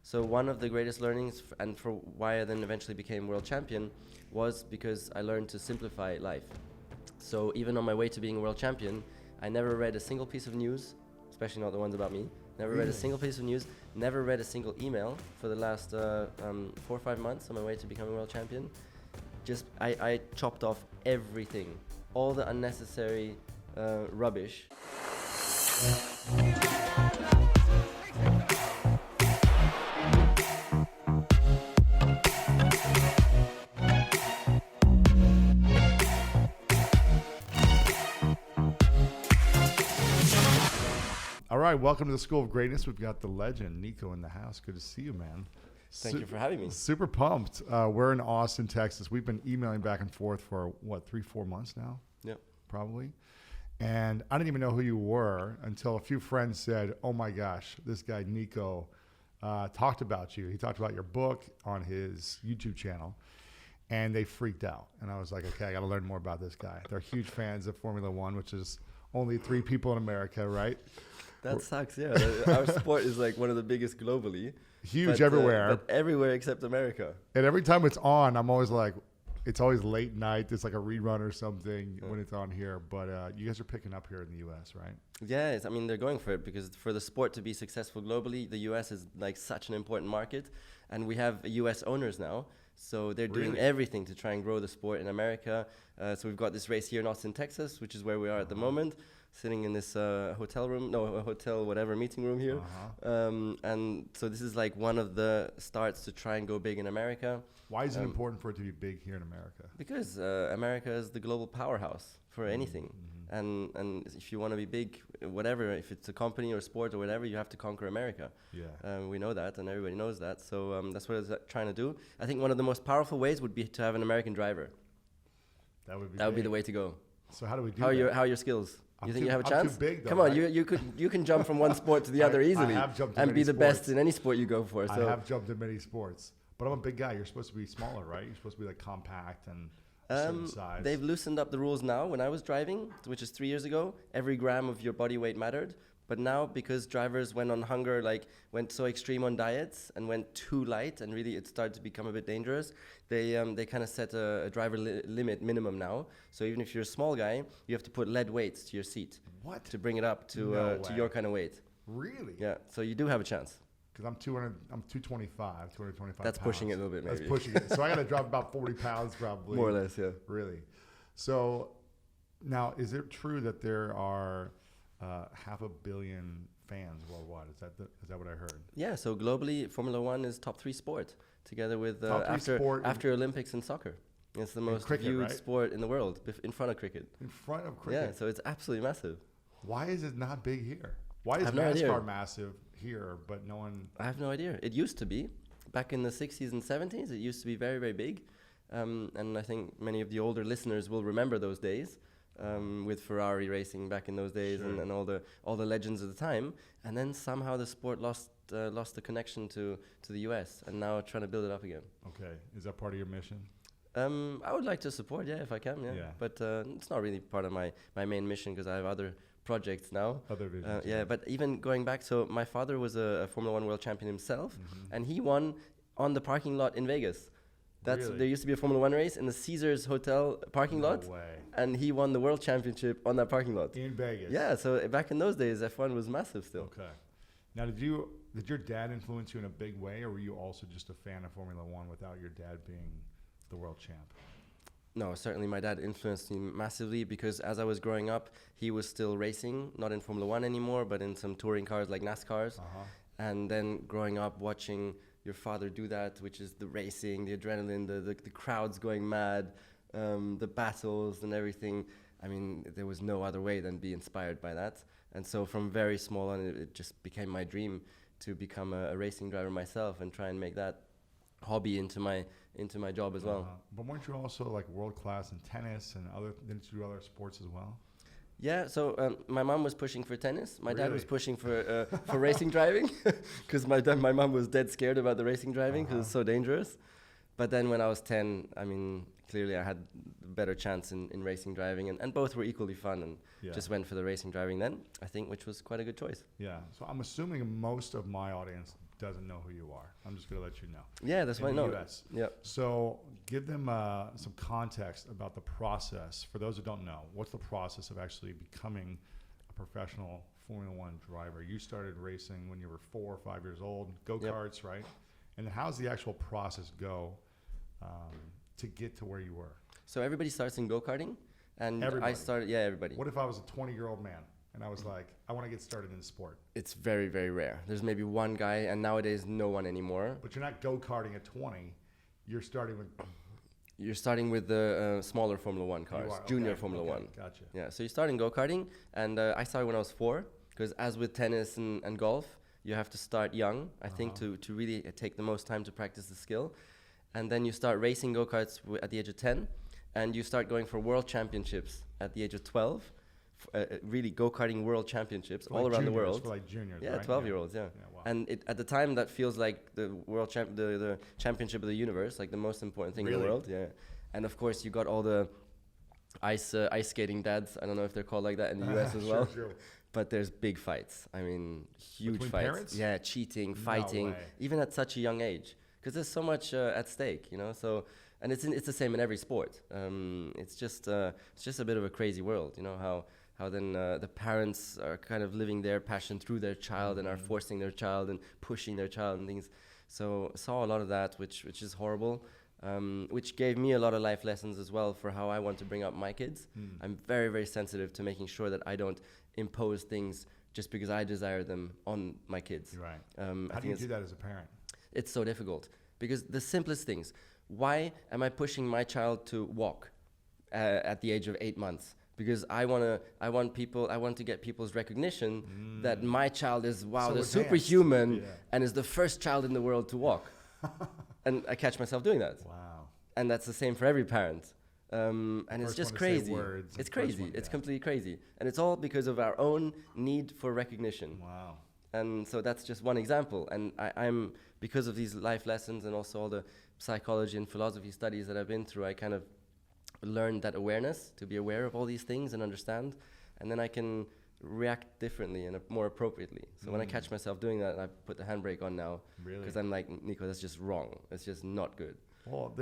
So one of the greatest learnings, and for why I then eventually became world champion, was because I learned to simplify life. So even on my way to being a world champion, I never read a single piece of news, especially not the ones about me. Never read a single piece of news, never read a single email for the last 4 or 5 months on my way to becoming world champion. I chopped off everything, all the unnecessary rubbish. All right, welcome to the School of Greatness. We've got the legend, Nico, in the house. Good to see you, man. Thank you for having me. Super pumped. We're in Austin, Texas. We've been emailing back and forth for, 3-4 months now? Yep. Probably. And I didn't even know who you were until a few friends said, oh my gosh, this guy, Nico, talked about you. He talked about your book on his YouTube channel. And they freaked out. And I was like, okay, I got to learn more about this guy. They're huge fans of Formula One, which is only 3 people in America, right? That sucks, yeah. Our sport is like one of the biggest globally. Huge everywhere. But everywhere except America. And every time it's on, I'm always like, it's always late night. It's like a rerun or something when it's on here. But you guys are picking up here in the U.S., right? Yeah, I mean, they're going for it because for the sport to be successful globally, the U.S. is like such an important market. And we have U.S. owners now. So they're doing everything to try and grow the sport in America. So we've got this race here in Austin, Texas, which is where we are at the moment, sitting in this hotel meeting room here. And so this is like one of the starts to try and go big in America. Why is it important for it to be big here in America? Because America is the global powerhouse for anything. And if you want to be big, whatever, if it's a company or sport or whatever, you have to conquer America. Yeah. We know that, and everybody knows that. So that's what it's trying to do. I think one of the most powerful ways would be to have an American driver. That would be the way to go. So how do we do how that? How are your skills? You think you have a I'm chance? too big, though, Come on, right? you can jump from one sport to the other easily I have jumped in and many be the sports. best in any sport you go for. So I have jumped in many sports, but I'm a big guy. You're supposed to be smaller, right? You're supposed to be like compact and a certain size. They've loosened up the rules now. When I was driving, which is 3 years ago, every gram of your body weight mattered. But now, because drivers went on hunger, went so extreme on diets and went too light, and really it started to become a bit dangerous, they kind of set a driver limit minimum now. So even if you're a small guy, you have to put lead weights to your seat. What? To bring it up to your kind of weight. Really? Yeah, so you do have a chance. Because I'm 225 That's pounds. pushing it a little bit, maybe. That's pushing it. So I got to drop about 40 pounds probably. More or less, yeah. Really. So now, is it true that there are 500 million fans worldwide? Is that what I heard? Yeah, so globally, Formula One is top 3 sport, together with after Olympics and soccer. It's the most viewed sport in the world, in front of cricket. In front of cricket? Yeah, so it's absolutely massive. Why is it not big here? Why is NASCAR massive here, but no one... I have no idea. It used to be. Back in the 60s and 70s, it used to be very, very big. And I think many of the older listeners will remember those days. With Ferrari racing back in those days, and all the legends of the time, and then somehow the sport lost the connection to the US, and now trying to build it up again. Okay, is that part of your mission? I would like to support, if I can, but it's not really part of my main mission because I have other projects now. Other visions. But even going back, so my father was a Formula One world champion himself, and he won on the parking lot in Vegas. There used to be a Formula One race in the Caesars Hotel parking lot. No way. And he won the world championship on that parking lot. In Vegas. Yeah, so back in those days, F1 was massive still. Okay. Now, did your dad influence you in a big way, or were you also just a fan of Formula One without your dad being the world champ? No, certainly my dad influenced me massively because as I was growing up, he was still racing, not in Formula One anymore, but in some touring cars like NASCARs. And then growing up watching your father do that, which is the racing, the adrenaline, the crowds going mad, the battles and everything. I mean, there was no other way than be inspired by that. And so from very small on, it just became my dream to become a racing driver myself and try and make that hobby into my job as well. But weren't you also like world class in tennis and didn't you do other sports as well? Yeah, so my mom was pushing for tennis. My dad was pushing for racing driving because my mom was dead scared about the racing driving because it's so dangerous. But then when I was 10, I mean, clearly I had a better chance in racing driving, and both were equally fun, and just went for the racing driving then, I think, which was quite a good choice. Yeah, so I'm assuming most of my audience doesn't know who you are. I'm just going to let you know. Yeah, that's why I know. US. Yeah. So give them some context about the process. For those who don't know, what's the process of actually becoming a professional Formula One driver? You started racing when you were 4 or 5 years old, go-karts, right? And how's the actual process go to get to where you were? So everybody starts in go-karting, and Everybody. I started, everybody. What if I was a 20-year-old man and I was like, I want to get started in the sport? It's very, very rare. There's maybe one guy, and nowadays no one anymore. But you're not go-karting at 20. You're starting with the smaller Formula One cars, junior Formula One. Gotcha. Yeah, so you start in go-karting, and I started when I was 4, because as with tennis and golf, you have to start young, I think, to really take the most time to practice the skill. And then you start racing go-karts at the age of 10, and you start going for world championships at the age of 12, really go-karting world championships all around the world. For like juniors, yeah, right? 12-year-olds, yeah. Wow. And at the time, that feels like the world the championship of the universe, like the most important thing in the world. Yeah. And of course, you got all the ice skating dads. I don't know if they're called like that in the US as well. Sure. But there's big fights. I mean, huge Between fights. Parents? Yeah, cheating, fighting, even at such a young age, because there's so much at stake, you know. So, and it's the same in every sport. It's just a bit of a crazy world, you know, how then the parents are kind of living their passion through their child and are forcing their child and pushing their child and things. So saw a lot of that, which is horrible. Which gave me a lot of life lessons as well for how I want to bring up my kids. I'm very, very sensitive to making sure that I don't impose things just because I desire them on my kids. Right. How do you do that as a parent? It's so difficult because the simplest things. Why am I pushing my child to walk at the age of 8 months? Because I want to get people's recognition that my child is they're superhuman and is the first child in the world to walk. And I catch myself doing that. Wow. And that's the same for every parent. And it's just crazy. It's crazy. It's completely crazy. And it's all because of our own need for recognition. Wow. And so that's just one example. And I'm, because of these life lessons and also all the psychology and philosophy studies that I've been through, I kind of learned that awareness, to be aware of all these things and understand. And then I can react differently and more appropriately. So when I catch myself doing that, I put the handbrake on now. Really? Because I'm like, Nico, that's just wrong. It's just not good. Well,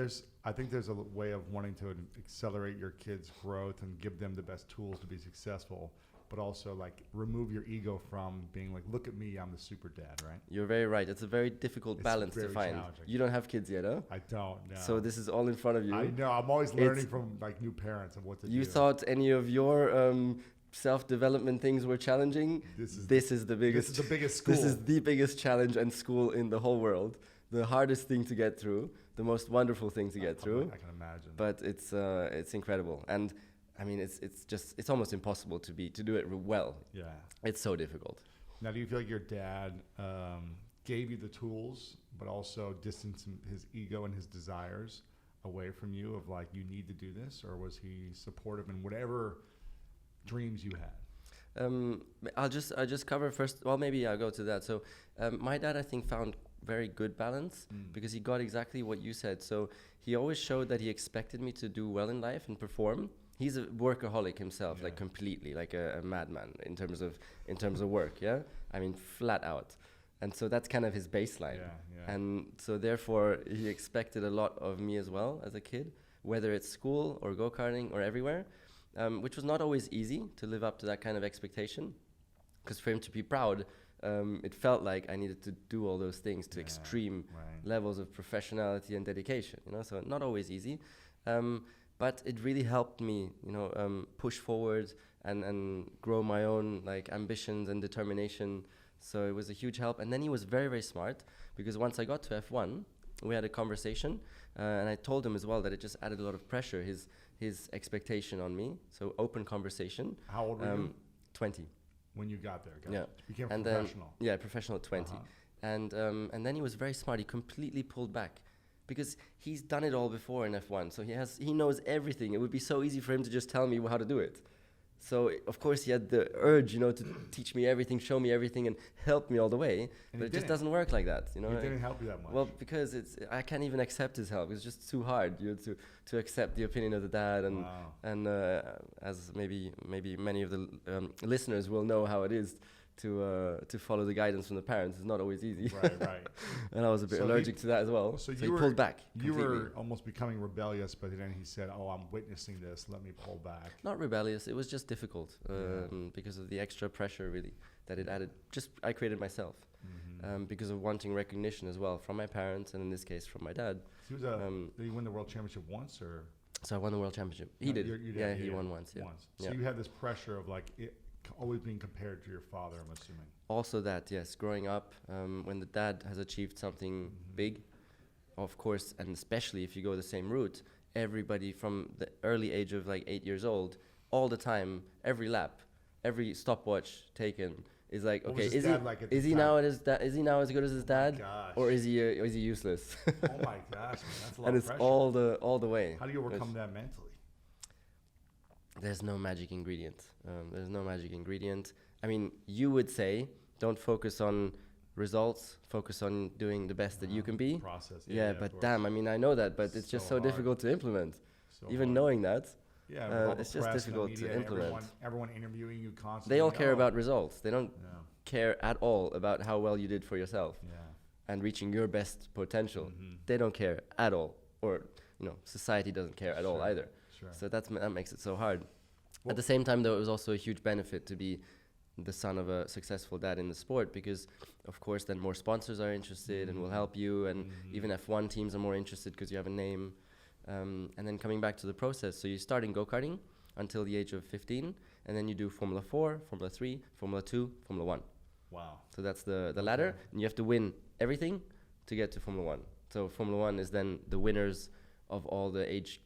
I think there's a way of wanting to accelerate your kids' growth and give them the best tools to be successful, but also like remove your ego from being like, look at me, I'm the super dad, right? You're very right. It's a very difficult balance to find. You don't have kids yet, huh? I don't, no. So this is all in front of you. I know. I'm always learning from like new parents and what to do. You thought any of your self-development things were challenging? This is the biggest. This is the biggest school. This is the biggest challenge and school in the whole world. The hardest thing to get through. The most wonderful thing to get through. I can imagine. But it's incredible. And I mean, it's almost impossible to do it well. Yeah. It's so difficult. Now, do you feel like your dad gave you the tools, but also distanced his ego and his desires away from you of like, you need to do this? Or was he supportive in whatever dreams you had? I'll just cover first. Well, maybe I'll go to that. So my dad, I think, found very good balance because he got exactly what you said. So he always showed that he expected me to do well in life and perform. He's a workaholic himself, like completely, like a madman in terms of work. Yeah, I mean, flat out. And so that's kind of his baseline. And so therefore he expected a lot of me as well as a kid, whether it's school or go-karting or everywhere, which was not always easy to live up to that kind of expectation. Because for him to be proud, it felt like I needed to do all those things to extreme levels of professionality and dedication, you know, so not always easy. But it really helped me, you know, push forward and grow my own like ambitions and determination. So it was a huge help. And then he was very, very smart because once I got to F1, we had a conversation and I told him as well that it just added a lot of pressure, his expectation on me. So open conversation. How old were you? 20. When you got there, yeah. You became professional. Professional at 20. And then he was very smart. He completely pulled back because he's done it all before in F1. So he knows everything. It would be so easy for him to just tell me how to do it. So of course he had the urge, you know, to teach me everything, show me everything, and help me all the way. And but it just doesn't work like that, you know. He didn't help you that much. Well, because I can't even accept his help. It's just too hard, you know, to accept the opinion of the dad, and as maybe many of the listeners will know how it is to follow the guidance from the parents. It's not always easy. Right. And I was a bit allergic to that as well. So he pulled back completely. You were almost becoming rebellious, but then he said, "Oh, I'm witnessing this. Let me pull back." Not rebellious. It was just difficult because of the extra pressure, really, that it added. Just I created myself because of wanting recognition as well from my parents, and in this case from my dad. He was did he win the world championship once, or? So I won the world championship. He did. Yeah, he won once. Yeah. So you had this pressure of like it always being compared to your father, I'm assuming. Also that, yes, growing up, when the dad has achieved something big, of course, and especially if you go the same route, everybody from the early age of like 8 years old, all the time, every lap, every stopwatch taken is like, What okay, was his dad like at is the he time? now is he now as good as his dad, gosh. or is he useless? Oh my gosh, man, that's a lot And of it's pressure. all the way. How do you overcome that mentally? There's no magic ingredient. There's no magic ingredient. I mean, you would say, don't focus on results, focus on doing the best that you can be. Process. Yeah, but damn, I mean, I know that, but it's just so difficult to implement. Even knowing that, yeah, with all the it's just press and the difficult media to and implement. Everyone interviewing you constantly. They all care about results. They don't Yeah. care at all about how well you did for yourself Yeah. and reaching your best potential. They don't care at all. Or, society doesn't care at all either. Sure. So that makes it so hard. At the same time, though, it was also a huge benefit to be the son of a successful dad in the sport because, of course, then more sponsors are interested and will help you. And even F1 teams are more interested because you have a name. And then coming back to the process. So you start in go-karting until the age of 15. And then you do Formula 4, Formula 3, Formula 2, Formula 1. Wow. So that's the ladder. And you have to win everything to get to Formula 1. So Formula 1 is then the winners of all the age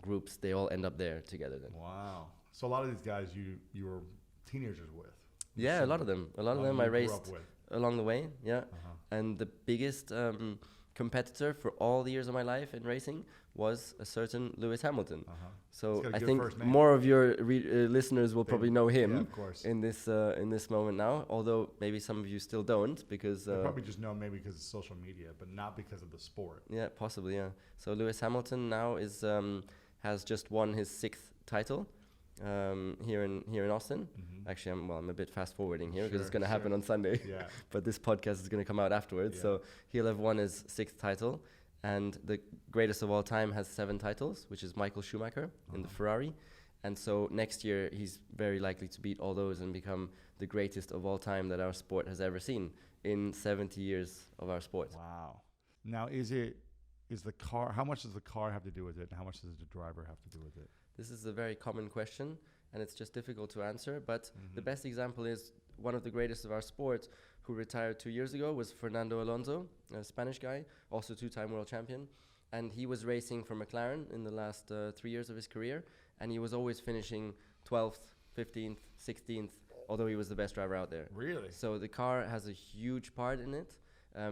groups. They all end up there together then. Wow. So a lot of these guys you were teenagers with. Yeah, a lot of them. A lot of them I raced along the way. Yeah. And the biggest competitor for all the years of my life in racing was a certain Lewis Hamilton. So I think more of your listeners will probably know him of course. in this moment now. Although maybe some of you still don't because they probably just know maybe because of social media, but not because of the sport. Yeah, possibly. Yeah. So Lewis Hamilton now has just won his 6th title. Here in Austin. Actually, I'm a bit fast forwarding here because it's going to happen on Sunday. Yeah. But this podcast is going to come out afterwards. So he'll have won his 6th title. And the greatest of all time has 7 titles, which is Michael Schumacher in the Ferrari. And so next year, he's very likely to beat all those and become the greatest of all time that our sport has ever seen in 70 years of our sport. Wow. Now, is the car, how much does the car have to do with it? And how much does the driver have to do with it? This is a very common question, and it's just difficult to answer. But the best example is one of the greatest of our sport, who retired 2 years ago, was Fernando Alonso, a Spanish guy, also 2-time world champion. And he was racing for McLaren in the last 3 years of his career, and he was always finishing 12th, 15th, 16th, although he was the best driver out there. Really? So the car has a huge part in it,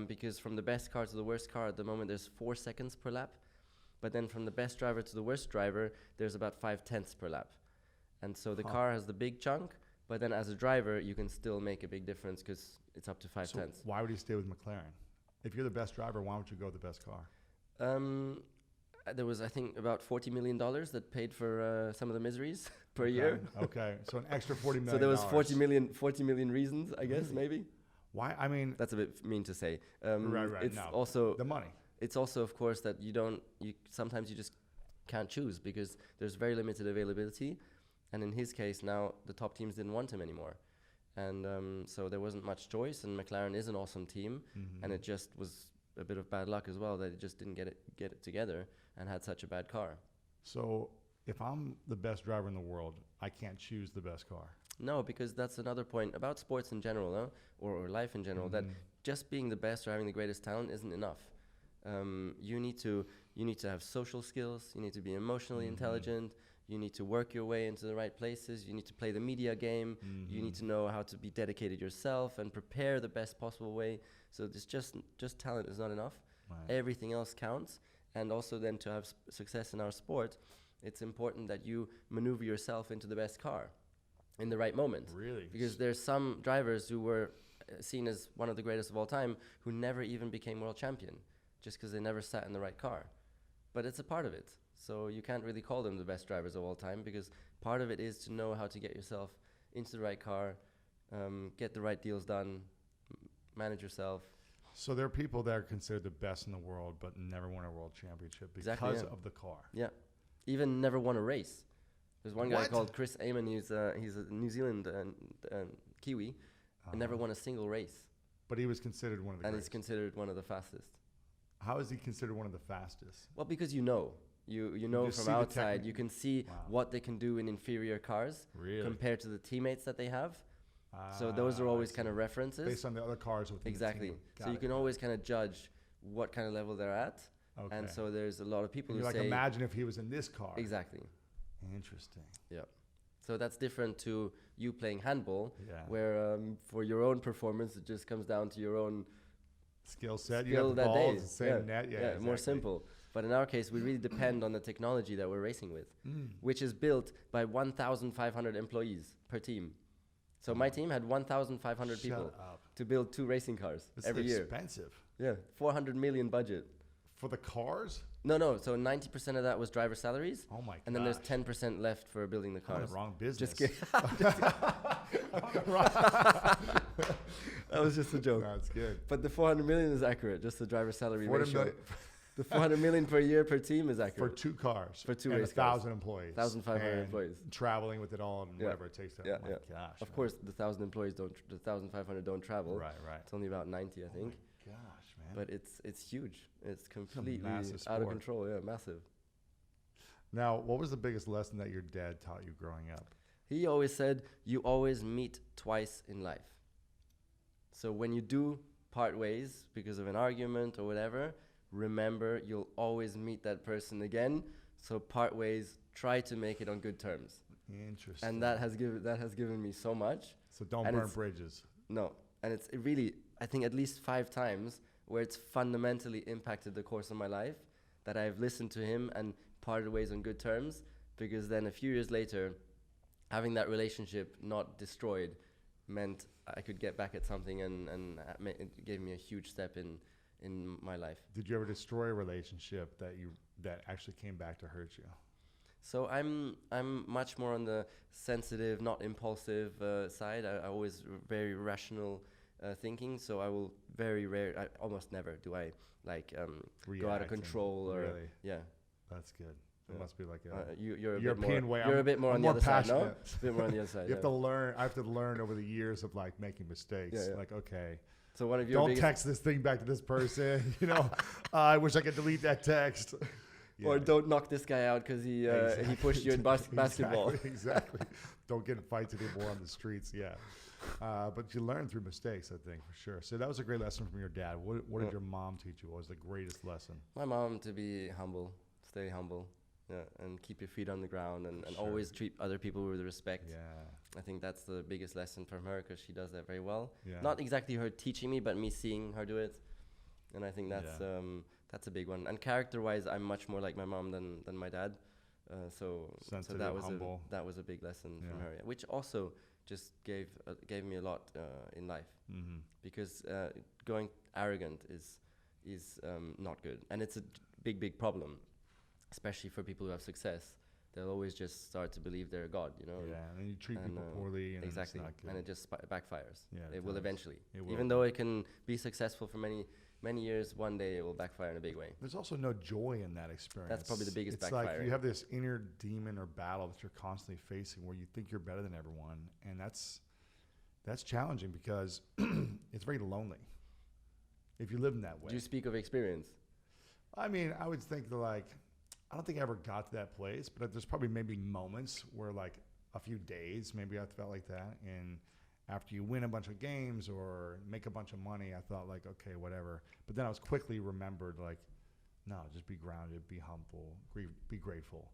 because from the best car to the worst car at the moment, there's 4 seconds per lap. But then from the best driver to the worst driver, there's about 5/10 per lap. And so the car has the big chunk, but then as a driver, you can still make a big difference because it's up to 5/10. So why would he stay with McLaren? If you're the best driver, why would you go with the best car? There was, I think, about $40 million that paid for some of the miseries per year. Okay, so an extra $40 million. So there was 40 million reasons, I guess, maybe. Why? I mean, that's a bit mean to say. Right. It's no, also the money. It's also, of course, that sometimes you just can't choose because there's very limited availability. And in his case, now the top teams didn't want him anymore. And so there wasn't much choice. And McLaren is an awesome team. And it just was a bit of bad luck as well that it just didn't get it together and had such a bad car. So if I'm the best driver in the world, I can't choose the best car. No, because that's another point about sports in general, or life in general, that just being the best or having the greatest talent isn't enough. You need to have social skills. You need to be emotionally intelligent. You need to work your way into the right places. You need to play the media game. You need to know how to be dedicated yourself and prepare the best possible way. So it's just talent is not enough. Right. Everything else counts. And also then to have success in our sport, it's important that you maneuver yourself into the best car in the right moment. Really? Because there's some drivers who were seen as one of the greatest of all time who never even became world champion, just because they never sat in the right car. But it's a part of it. So you can't really call them the best drivers of all time because part of it is to know how to get yourself into the right car get the right deals done, manage yourself. So there are people that are considered the best in the world, but never won a world championship because Exactly, yeah. of the car. Yeah, even never won a race. There's one guy What? called Chris Amon. He's a New Zealand Kiwi, and never won a single race. But he was considered one of the And greatest. he's considered one of the fastest. How is he considered one of the fastest? Well, because you know just see from the outside, techni- you can see Wow. what they can do in inferior cars Really? compared to the teammates that they have. So those are always kind of references. Based on the other cars within Exactly. the team. So Got you it. can always kind of judge what kind of level they're at. Okay. And so there's a lot of people And who you're like, say imagine if he was in this car. exactly. Interesting. Yeah. So that's different to you playing handball, Yeah. where for your own performance it just comes down to your own Skill set. You skill have the that balls, day. the same net. Yeah, more exactly. simple. But in our case, we really depend on the technology that we're racing with, Mm. which is built by 1,500 employees per team. So my team had 1,500 Shut people up. to build 2 racing cars This every is year. expensive. Yeah, 400 million budget. For the cars? No. So 90% of that was driver salaries, Oh my god. and then there's 10% left for building the I'm in cars. the wrong business. Just kidding. That was just a joke. That's good. But the 400 million is accurate. Just the driver salary 400 ratio. million The 400 million per year per team is for accurate. 2 cars. For 2 and race cars. 1,000 employees. 1,500 and employees. Traveling with it all and Yeah. whatever it takes to. Yeah, oh my yeah. gosh. Of man. course, the 1,000 employees don't. The 1,500 don't travel. Right. It's only about 90, I think. Oh my gosh, man. But it's huge. It's completely massive out of sport. control. Yeah, massive. Now, what was the biggest lesson that your dad taught you growing up? He always said, you always meet twice in life. So when you do part ways because of an argument or whatever, remember you'll always meet that person again. So part ways, try to make it on good terms. Interesting. And that has given me so much. So don't and burn it's- bridges. No. And it really, I think at least 5 times where it's fundamentally impacted the course of my life that I've listened to him and parted ways on good terms, because then a few years later, having that relationship not destroyed meant I could get back at something, and it gave me a huge step in my life. Did you ever destroy a relationship that actually came back to hurt you? So I'm much more on the sensitive, not impulsive side. I always very rational thinking. So I will very rare, almost never do I like go out of control or really? yeah. That's good. It Yeah. must be like a You're a European bit more, way. You're a bit more I'm on more the other side, no? passionate. A bit more on the other side. You have yeah. to learn. I have to learn over the years of like making mistakes. Yeah, yeah. Like, okay, So one of your don't biggest, text this thing back to this person. I wish I could delete that text. or Yeah. don't knock this guy out because he pushed you in basketball. Exactly. Don't get in fights anymore on the streets. Yeah. But you learn through mistakes, I think, for sure. So that was a great lesson from your dad. What did your mom teach you? What was the greatest lesson? My mom, to be humble, stay humble, and keep your feet on the ground, and Sure. always treat other people with respect. Yeah. I think that's the biggest lesson from her, because she does that very well. Yeah. Not exactly her teaching me, but me seeing her do it. And I think that's Yeah. that's a big one. And character-wise, I'm much more like my mom than my dad. So Sensitive, that was humble. that was a big lesson from Yeah. her, which also just gave me a lot in life, Mm-hmm. because going arrogant is not good, and it's a big problem, especially for people who have success. They'll always just start to believe they're a god, Yeah, and then you treat and, people poorly, and exactly, it's not good. and it just backfires. Yeah, It will does. eventually. It will. Even though it can be successful for many years, one day it will backfire in a big way. There's also no joy in that experience. That's probably the biggest It's like backfiring. you have this inner demon or battle that you're constantly facing where you think you're better than everyone, and that's challenging because it's very lonely if you live in that way. Do you speak of experience? I mean, I would think that like, I don't think I ever got to that place, but there's probably maybe moments where like a few days, maybe I felt like that. And after you win a bunch of games or make a bunch of money, I thought like, okay, whatever. But then I was quickly remembered like, no, just be grounded, be humble, be grateful.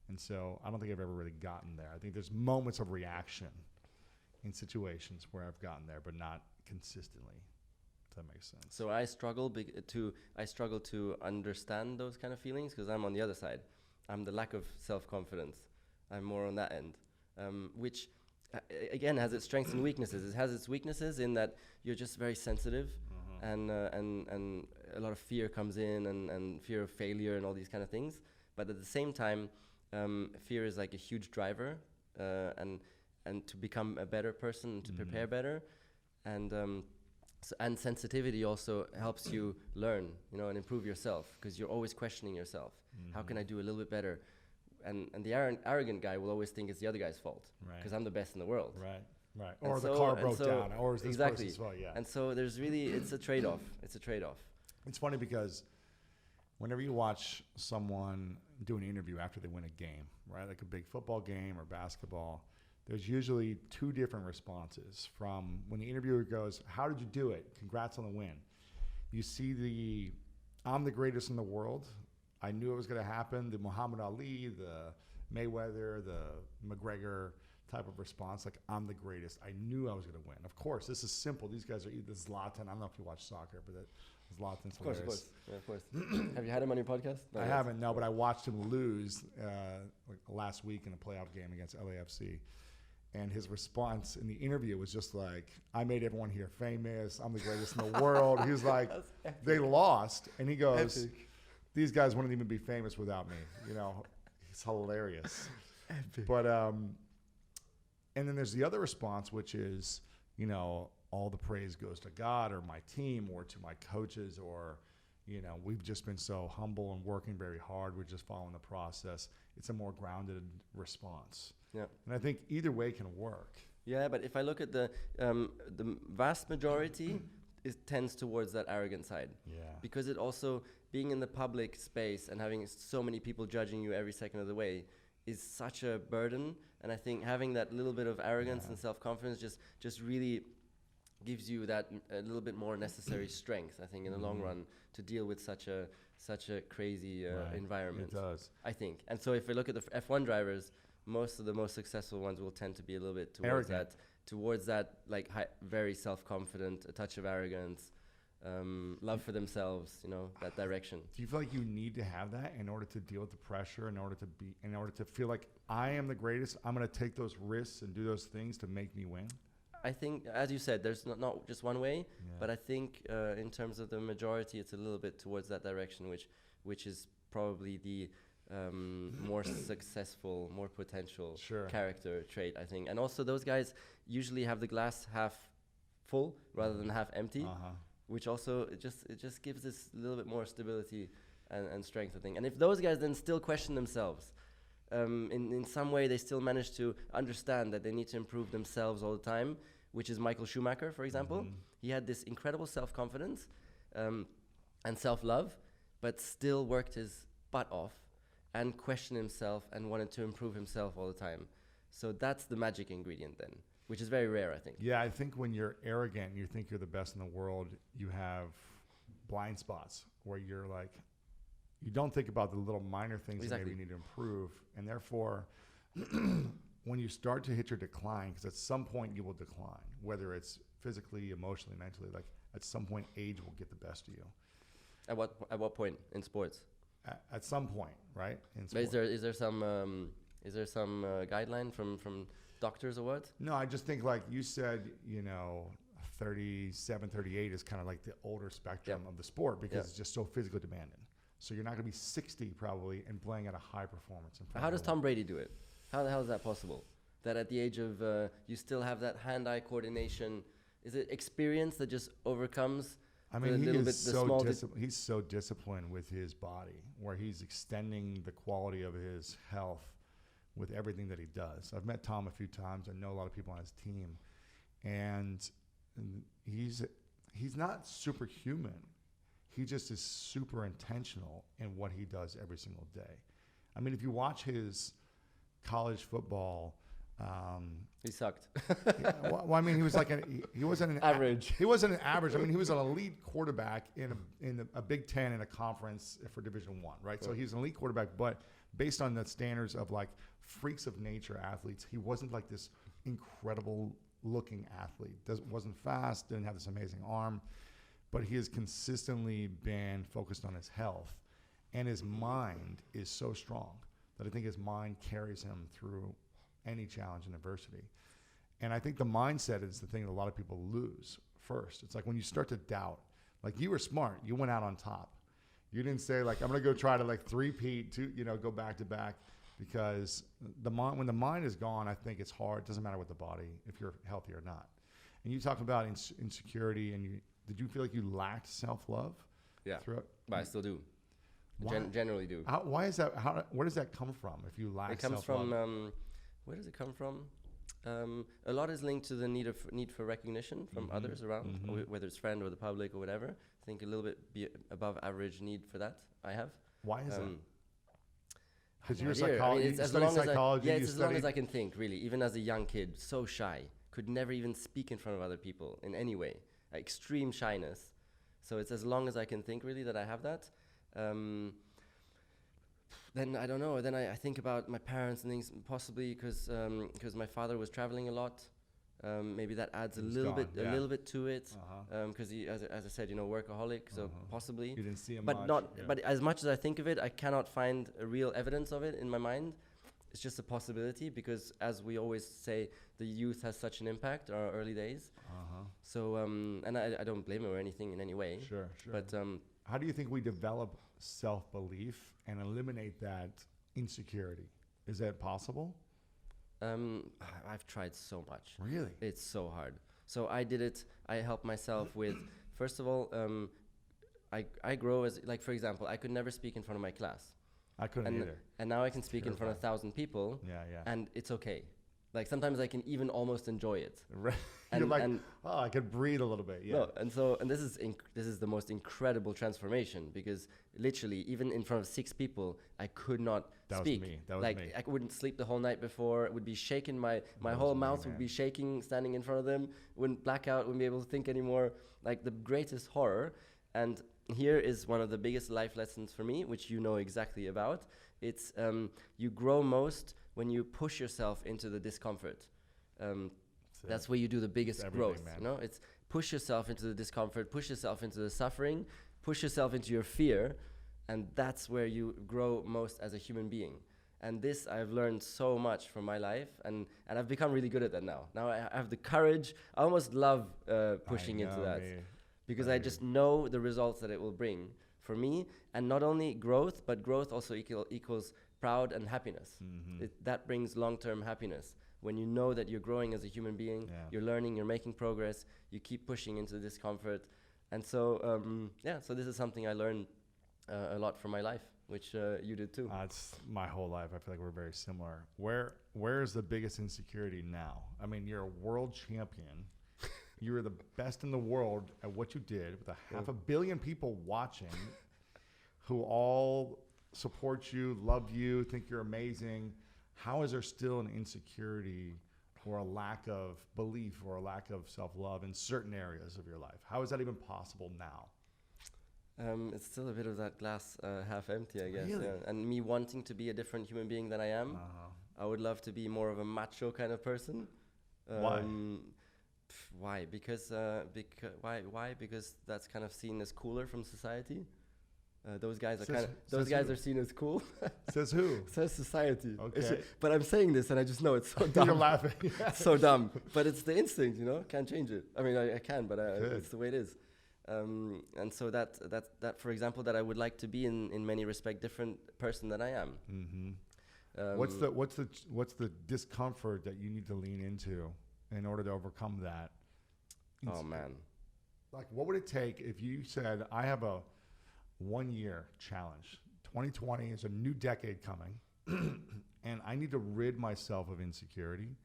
And so I don't think I've ever really gotten there. I think there's moments of reaction in situations where I've gotten there, but not consistently. If that makes sense. So I struggle to understand those kind of feelings, because I'm on the other side. I'm the lack of self-confidence. I'm more on that end, which again has its strengths and weaknesses. It has its weaknesses in that you're just very sensitive, and a lot of fear comes in, and fear of failure and all these kind of things. But at the same time, fear is like a huge driver, and and to become a better person, to prepare better, and and sensitivity also helps you learn, and improve yourself, because you're always questioning yourself. How can I do a little bit better? And the arrogant guy will always think it's the other guy's fault, because I'm the best in the world. Right. Or the car broke down, or it's this person's fault. Yeah. And so there's really, it's a trade-off. It's funny because whenever you watch someone do an interview after they win a game, right, like a big football game or basketball, there's usually two different responses. From when the interviewer goes, "How did you do it? Congrats on the win." You see the "I'm the greatest in the world. I knew it was going to happen." The Muhammad Ali, the Mayweather, the McGregor type of response, like, "I'm the greatest. I knew I was going to win." Of course, this is simple. These guys are either Zlatan. I don't know if you watch soccer, but Zlatan's hilarious. Of course. Yeah, of course. Have you had him on your podcast? I haven't, no, but I watched him lose like last week in a playoff game against LAFC. And his response in the interview was just like, "I made everyone here famous. I'm the greatest in the world." He was like, they lost. And he goes, "Epic. These guys wouldn't even be famous without me." He's hilarious. Epic. But, and then there's the other response, which is, all the praise goes to God or my team or to my coaches, or, we've just been so humble and working very hard. We're just following the process. It's a more grounded response. Yeah. And I think either way can work. Yeah, but if I look at the vast majority, it tends towards that arrogant side. Yeah. Because it also, being in the public space and having so many people judging you every second of the way is such a burden. And I think having that little bit of arrogance and self-confidence just really gives you that a little bit more necessary strength, I think, in the long run, to deal with such a crazy environment. It does. I think. And so if we look at the F1 drivers, most of the most successful ones will tend to be a little bit towards that like very self-confident, a touch of arrogance, love for themselves, that direction. Do you feel like you need to have that in order to deal with the pressure, in order to feel like I am the greatest? I'm going to take those risks and do those things to make me win? I think, as you said, there's not just one way, but I think in terms of the majority, it's a little bit towards that direction, which is probably the more successful, more potential character trait, I think. And also those guys usually have the glass half full rather than half empty, which also it just gives this little bit more stability and strength, I think. And if those guys then still question themselves, in some way they still manage to understand that they need to improve themselves all the time, which is Michael Schumacher, for example. He had this incredible self-confidence and self-love, but still worked his butt off and questioned himself and wanted to improve himself all the time. So that's the magic ingredient then, which is very rare, I think. Yeah, I think when you're arrogant and you think you're the best in the world, you have blind spots where you're like, you don't think about the little minor things that maybe you need to improve. And therefore, when you start to hit your decline, because at some point you will decline, whether it's physically, emotionally, mentally, like at some point age will get the best of you. At what point in sports? At some point, right? In sports. But is there some guideline from doctors or what? No, I just think like you said, 37, 38 is kind of like the older spectrum of the sport because it's just so physically demanding. So you're not going to be 60 probably and playing at a high performance. How does Tom Brady do it? How the hell is that possible? That at the age of, you still have that hand-eye coordination. Is it experience that just overcomes he's so disciplined with his body, where he's extending the quality of his health with everything that he does. I've met Tom a few times. I know a lot of people on his team. And he's not superhuman. He just is super intentional in what he does every single day. I mean, if you watch his college football, he sucked. Well, I mean, he was like he wasn't an average. He wasn't an average. I mean, he was an elite quarterback in a Big Ten in a conference for Division I, right? So he's an elite quarterback, but based on the standards of like freaks of nature athletes, he wasn't like this incredible looking athlete. Wasn't fast, didn't have this amazing arm, but he has consistently been focused on his health, and his mind is so strong that I think his mind carries him through any challenge and adversity. And I think the mindset is the thing that a lot of people lose first. It's like when you start to doubt, like you were smart, you went out on top. You didn't say like, I'm going to go try to like three-peat, go back to back. because when the mind is gone, I think it's hard. It doesn't matter what the body, if you're healthy or not. And you talk about insecurity, and did you feel like you lacked self-love? Yeah, throughout? but I still do. Why? Generally do. Why is that? Where does that come from? If you lack self-love, it comes from. Where does it come from? A lot is linked to the need for recognition from others around, whether it's friend or the public or whatever. I think a little bit above average need for that I have. Why is that? Because No you're a idea. psychologist. I mean, it's as long as I can think, really. Even as a young kid, so shy, could never even speak in front of other people in any way. Extreme shyness. So it's as long as I can think, really, that I have that. Then I don't know. Then I think about my parents and things, possibly because my father was traveling a lot. Maybe that adds a little bit to it. Because he, as I said, workaholic. So possibly. You didn't see him but much. But as much as I think of it, I cannot find a real evidence of it in my mind. It's just a possibility because, as we always say, the youth has such an impact, our early days. So, and I don't blame him or anything in any way. Sure. But how do you think we develop self-belief and eliminate that insecurity? Is that possible? I've tried so much. Really? It's so hard. So I did it. I helped myself with, first of all, I grow as, like, for example, I could never speak in front of my class. I couldn't either. And now I can speak in front of 1,000 people. Yeah. And it's okay. Like, sometimes I can even almost enjoy it. Right. You're like, I could breathe a little bit. Yeah. No, and this is the most incredible transformation, because literally, even in front of 6 people, I could not speak. That was me. I wouldn't sleep the whole night before. It would be shaking. My whole mouth would be shaking standing in front of them. Wouldn't black out. Wouldn't be able to think anymore. Like, the greatest horror. And here is one of the biggest life lessons for me, which you know exactly about. It's you grow most when you push yourself into the discomfort. That's where you do the biggest growth. Man. It's push yourself into the discomfort, push yourself into the suffering, push yourself into your fear, and that's where you grow most as a human being. And this I've learned so much from my life, and I've become really good at that now. Now I have the courage. I almost love pushing into that, because I just know the results that it will bring for me, and not only growth, but growth also equals proud and happiness. That brings long-term happiness. When you know that you're growing as a human being, you're learning, you're making progress, you keep pushing into the discomfort. And so, so this is something I learned a lot from my life, which you did too. It's my whole life. I feel like we're very similar. Where is the biggest insecurity now? I mean, you're a world champion. You were the best in the world at what you did, with 500 million people watching who all support you, love you, think you're amazing. How is there still an insecurity or a lack of belief or a lack of self-love in certain areas of your life? How is that even possible now? It's still a bit of that glass half empty, I guess. Really? Yeah. And me wanting to be a different human being than I am. I would love to be more of a macho kind of person. Why? Why? Because why? Because that's kind of seen as cooler from society. Those guys are seen as cool. Says who? Says society. Okay. But I'm saying this and I just know it's so dumb. You're laughing. It's so dumb. But it's the instinct, Can't change it. I mean, I can, but it's the way it is. And so that for example, that I would like to be in many respects different person than I am. What's the discomfort that you need to lean into in order to overcome that? Oh man. Like, what would it take if you said, I have a 1-year challenge. 2020 is a new decade coming, and I need to rid myself of insecurity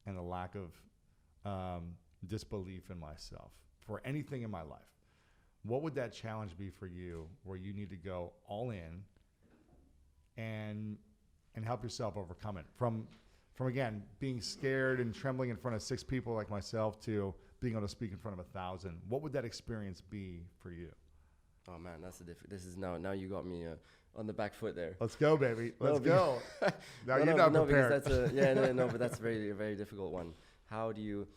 and a lack of disbelief in myself for anything in my life. What would that challenge be for you, where you need to go all in and help yourself overcome it? From again, being scared and trembling in front of 6 people like myself to being able to speak in front of 1,000. What would that experience be for you? Oh man, this is now you got me on the back foot there. Let's go, baby. Let's go. Now you're not prepared. But that's a very, very difficult one. How do you?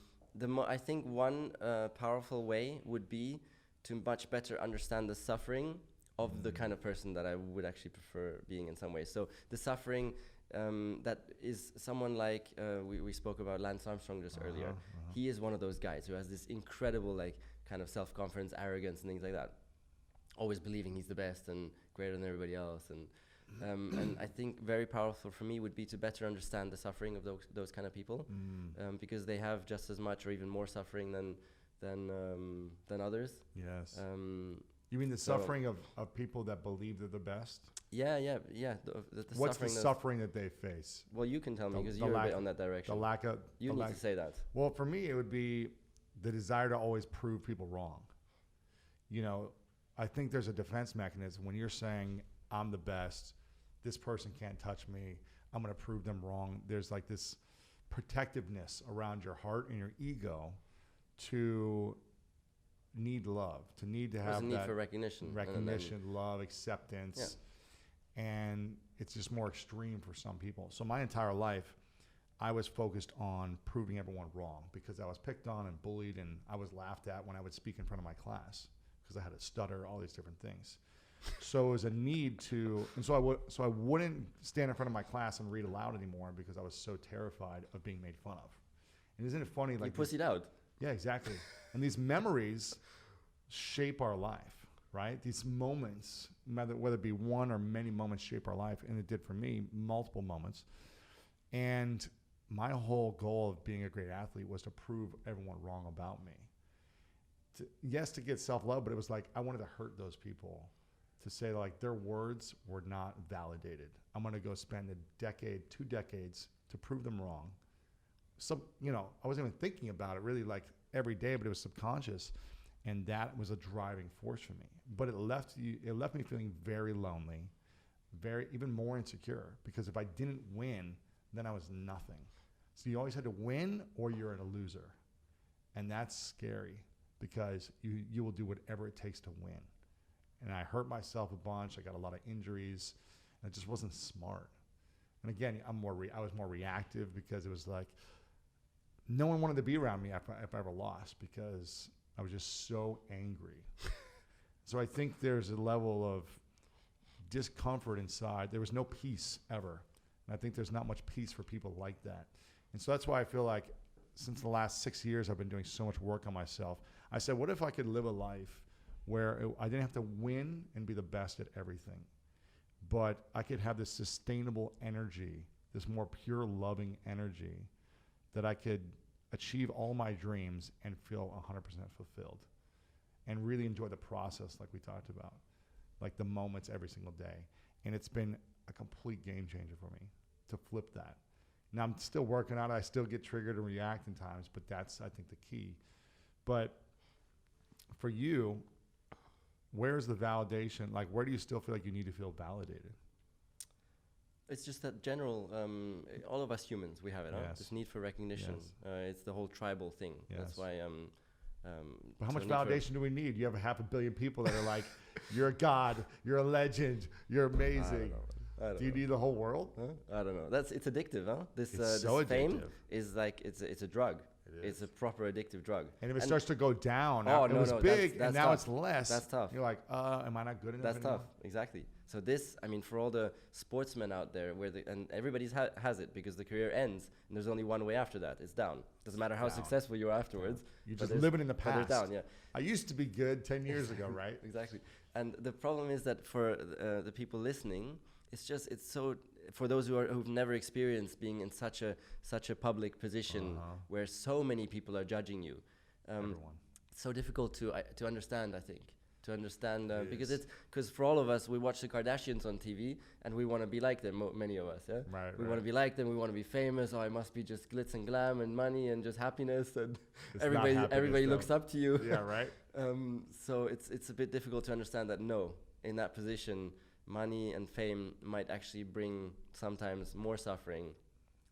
I think one powerful way would be to much better understand the suffering of the kind of person that I would actually prefer being in some ways. So the suffering that is someone like we spoke about Lance Armstrong just earlier. He is one of those guys who has this incredible kind of self-confidence, arrogance, and things like that. Always believing he's the best and greater than everybody else, and And I think very powerful for me would be to better understand the suffering of those kind of people, because they have just as much or even more suffering than others. Yes. You mean the suffering of people that believe they're the best? Yeah. The What's the suffering that they face? Well, you can tell me, because you're a bit on that direction. The lack of... You need to say that. Well, for me, it would be the desire to always prove people wrong. You know, I think there's a defense mechanism when you're saying, I'm the best, this person can't touch me, I'm going to prove them wrong. There's like this protectiveness around your heart and your ego to need love, to need to have that need for recognition, love, acceptance. Yeah. And it's just more extreme for some people. So my entire life, I was focused on proving everyone wrong because I was picked on and bullied, and I was laughed at when I would speak in front of my class because I had a stutter, all these different things. So it was a need to, and so I wouldn't stand in front of my class and read aloud anymore because I was so terrified of being made fun of. And isn't it funny? Like you pussied out. Yeah, exactly. And these memories shape our life, right? These moments, whether it be one or many moments, shape our life, and it did for me, multiple moments. And my whole goal of being a great athlete was to prove everyone wrong about me. To get self-love, but it was like I wanted to hurt those people, to say like their words were not validated. I'm going to go spend a decade, 2 decades to prove them wrong. So, you know, I wasn't even thinking about it really like every day, but it was subconscious. And that was a driving force for me. But it left me feeling very lonely, even more insecure, because if I didn't win, then I was nothing. So you always had to win or you're a loser. And that's scary because you will do whatever it takes to win. And I hurt myself a bunch. I got a lot of injuries, and it just wasn't smart. And again, I was more reactive because it was like no one wanted to be around me if I ever lost because I was just so angry. So I think there's a level of discomfort inside. There was no peace ever. And I think there's not much peace for people like that. And so that's why I feel like since the last 6 years, I've been doing so much work on myself. I said, what if I could live a life where I didn't have to win and be the best at everything, but I could have this sustainable energy, this more pure, loving energy, that I could achieve all my dreams and feel 100% fulfilled and really enjoy the process like we talked about, like the moments every single day. And it's been a complete game changer for me to flip that. Now I'm still working on it. I still get triggered and react in times, but that's, I think, the key. But for you, where's the validation? Like, where do you still feel like you need to feel validated? It's just that general, all of us humans, we have it, Yes. this need for recognition. Yes. It's the whole tribal thing. Yes. That's why... but how much validation do we need? You have 500 million people that are like, you're a god, you're a legend, you're amazing. I don't do you know. need the whole world? Huh? I don't know. It's addictive, huh? This so fame addictive. is like, it's a drug. It's a proper addictive drug. And if it starts to go down, it was big that's and now tough. it's less. That's tough. You're like, am I not good enough That's anymore? tough, exactly. So this, I mean, for all the sportsmen out there, and everybody's has it because the career ends, and there's only one way after that. It's down. Doesn't matter how successful you are afterwards. You're just living in the past. But down, yeah. I used to be good 10 years ago, right? Exactly. And the problem is that for the people listening, it's so, for those who've never experienced being in such a public position where so many people are judging you, Everyone. it's so difficult to understand, I think. To understand, because for all of us, we watch the Kardashians on TV and we want to be like them, many of us, yeah? Right, we want to be like them, we want to be famous, I must be just glitz and glam and money and just happiness, and everybody looks up to you. Yeah, right. So it's a bit difficult to understand that, no, in that position, money and fame might actually bring sometimes more suffering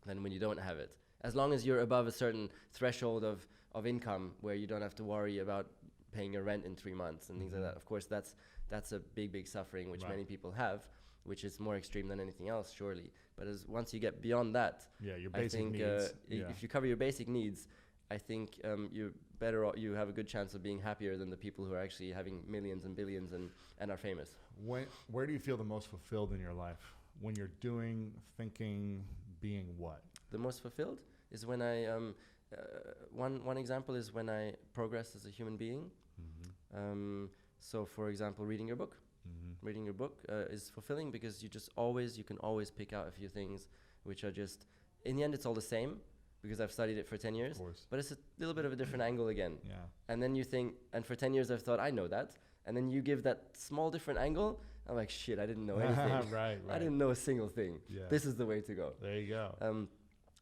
than when you don't have it. As long as you're above a certain threshold of income where you don't have to worry about paying your rent in 3 months and things like that. Of course, that's a big suffering which many people have, which is more extreme than anything else, surely. But once you get beyond that, your basic needs. If you cover your basic needs, I think you're better. You have a good chance of being happier than the people who are actually having millions and billions and are famous. Where do you feel the most fulfilled in your life? When you're doing, thinking, being what? The most fulfilled is when I one example is when I progress as a human being. So, for example, reading your book. Reading your book is fulfilling because you can always pick out a few things which are just, in the end, it's all the same because I've studied it for 10 years, but it's a little bit of a different angle again. Yeah. And then you think, and for 10 years I've thought, I know that. And then you give that small different angle. I'm like, shit, I didn't know anything. Right. I didn't know a single thing. Yeah. This is the way to go. There you go.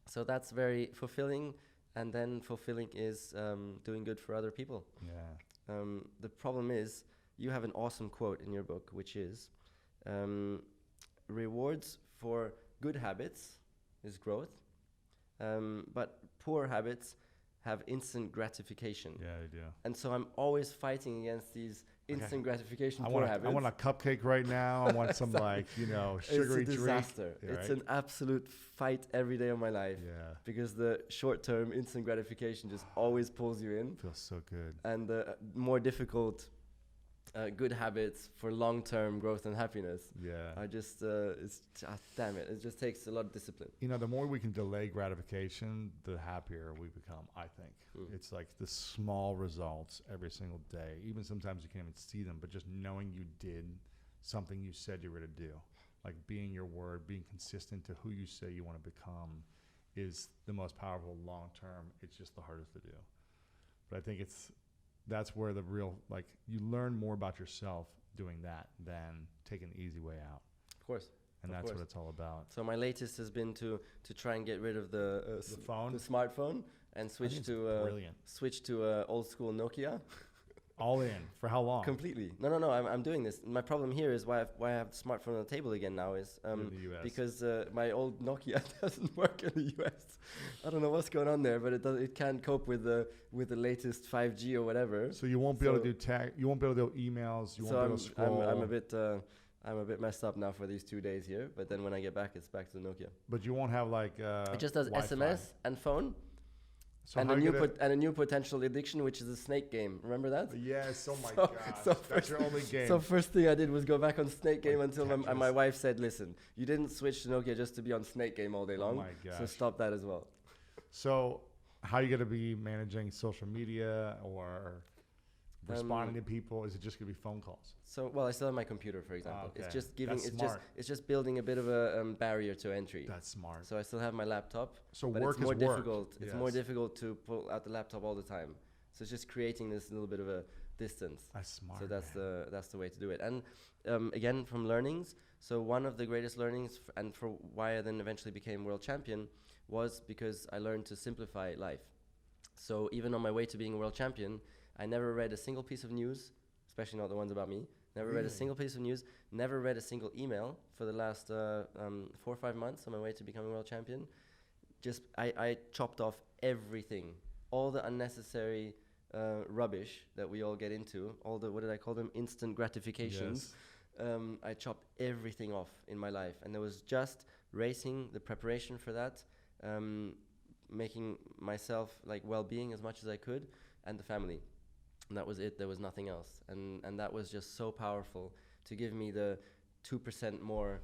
So that's very fulfilling. And then fulfilling is doing good for other people. Yeah. The problem is, you have an awesome quote in your book, which is, rewards for good habits is growth, but poor habits have instant gratification. Yeah, they do. And so I'm always fighting against these instant gratification poor habits. I want a cupcake right now. I want some sugary drink. It's a disaster. It's an absolute fight every day of my life. Yeah. Because the short-term instant gratification just always pulls you in. Feels so good. And the more difficult good habits for long-term growth and happiness are just, damn it. It just takes a lot of discipline. The more we can delay gratification, the happier we become, I think. It's like the small results every single day. Even sometimes you can't even see them, but just knowing you did something you said you were going to do, like being your word, being consistent to who you say you want to become is the most powerful long-term. It's just the hardest to do. But I think that's where the real, you learn more about yourself doing that than taking the easy way out. Of course. And that's what it's all about. So my latest has been to try and get rid of the phone, the smartphone, and switch to old school Nokia. All in for how long? Completely. No. I'm doing this. My problem here is why I have the smartphone on the table again now is in the US. Because my old Nokia doesn't work in the US. I don't know what's going on there, but it can't cope with the latest 5G or whatever. So you won't be able to do tag. You won't be able to do emails. You won't be able to scroll. I'm a bit messed up now for these 2 days here, but then when I get back, it's back to the Nokia. But you won't have it just does Wi-Fi. SMS and phone. So and a new potential addiction, which is a snake game. Remember that? Yes. Oh my gosh. That's your only game. So first thing I did was go back on Snake Game until my wife said, "Listen, you didn't switch to Nokia just to be on Snake Game all day long. Oh my gosh. So stop that as well." So how are you going to be managing social media or responding to people? Is it just going to be phone calls? So, I still have my computer, for example. Okay. It's just giving. That's it's smart. just building a bit of a barrier to entry. That's smart. So I still have my laptop. So but work it's more is work. difficult. It's more difficult to pull out the laptop all the time. So it's just creating this little bit of a distance. That's smart. So that's the way to do it. And again, from learnings. So one of the greatest learnings, and for why I then eventually became world champion, was because I learned to simplify life. So even on my way to being a world champion, I never read a single piece of news, especially not the ones about me. Never read a single piece of news. Never read a single email for the last 4 or 5 months on my way to becoming world champion. I chopped off everything, all the unnecessary rubbish that we all get into, all the, what did I call them, instant gratifications. Yes. I chopped everything off in my life, and there was just racing, the preparation for that, making myself well-being as much as I could, and the family. And that was it. There was nothing else. And that was just so powerful to give me the 2% more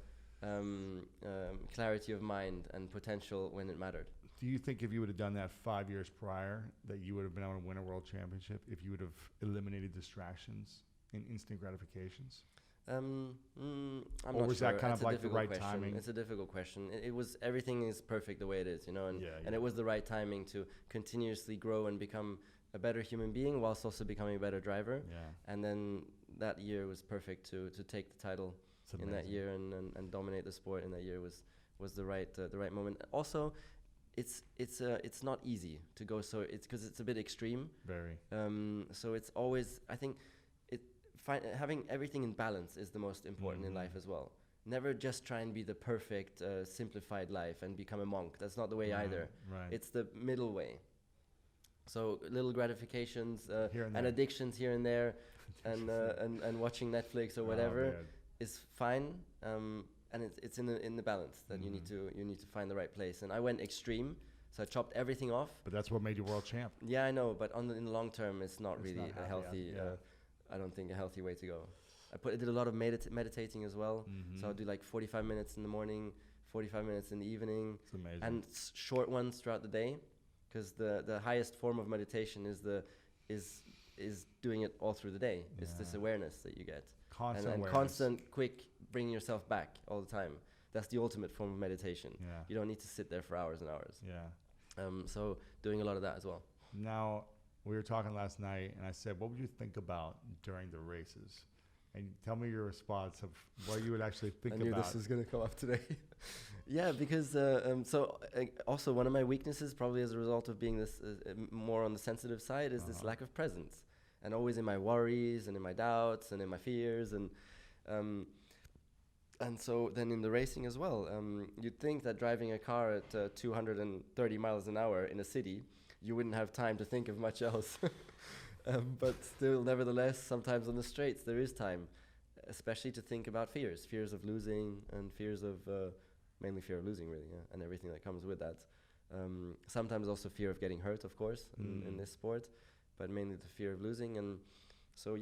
clarity of mind and potential when it mattered. Do you think if you would have done that 5 years prior, that you would have been able to win a world championship if you would have eliminated distractions and instant gratifications? I'm or not was sure. that kind of like the right question. timing? It's a difficult question. It was, everything is perfect the way it is, and it was the right timing to continuously grow and become a better human being whilst also becoming a better driver. Yeah. And then that year was perfect to take the title in that year and dominate the sport in that year was the right moment. Also, it's not easy to go, so it's because it's a bit extreme. Very. So it's always, I think, having everything in balance is the most important in life as well. Never just try and be the perfect simplified life and become a monk. That's not the way either. Right. It's the middle way. So little gratifications and addictions here and there, and watching Netflix or whatever is fine. And it's in the balance that you need to find the right place. And I went extreme, so I chopped everything off. But that's what made you world champ. Yeah, I know. But in the long term, it's not really a healthy. I don't think a healthy way to go. I did a lot of meditating as well. Mm-hmm. So I'll do 45 minutes in the morning, 45 minutes in the evening, it's amazing. And short ones throughout the day. Because the highest form of meditation is doing it all through the day. It's this awareness that you get. Constant and awareness. constant, quick, bringing yourself back all the time. That's the ultimate form of meditation. Yeah. You don't need to sit there for hours and hours. Yeah. So doing a lot of that as well. Now, we were talking last night, and I said, what would you think about during the races? And tell me your response of what you would actually think about. I knew this was going to come up today. Yeah, because also one of my weaknesses, probably as a result of being this more on the sensitive side, is this lack of presence. And always in my worries and in my doubts and in my fears. And so then in the racing as well, you'd think that driving a car at 230 miles an hour in a city, you wouldn't have time to think of much else. But still, nevertheless, sometimes on the straights there is time, especially to think about fears of losing and fears of, mainly fear of losing really, and everything that comes with that. Sometimes also fear of getting hurt, of course, in this sport, but mainly the fear of losing. And so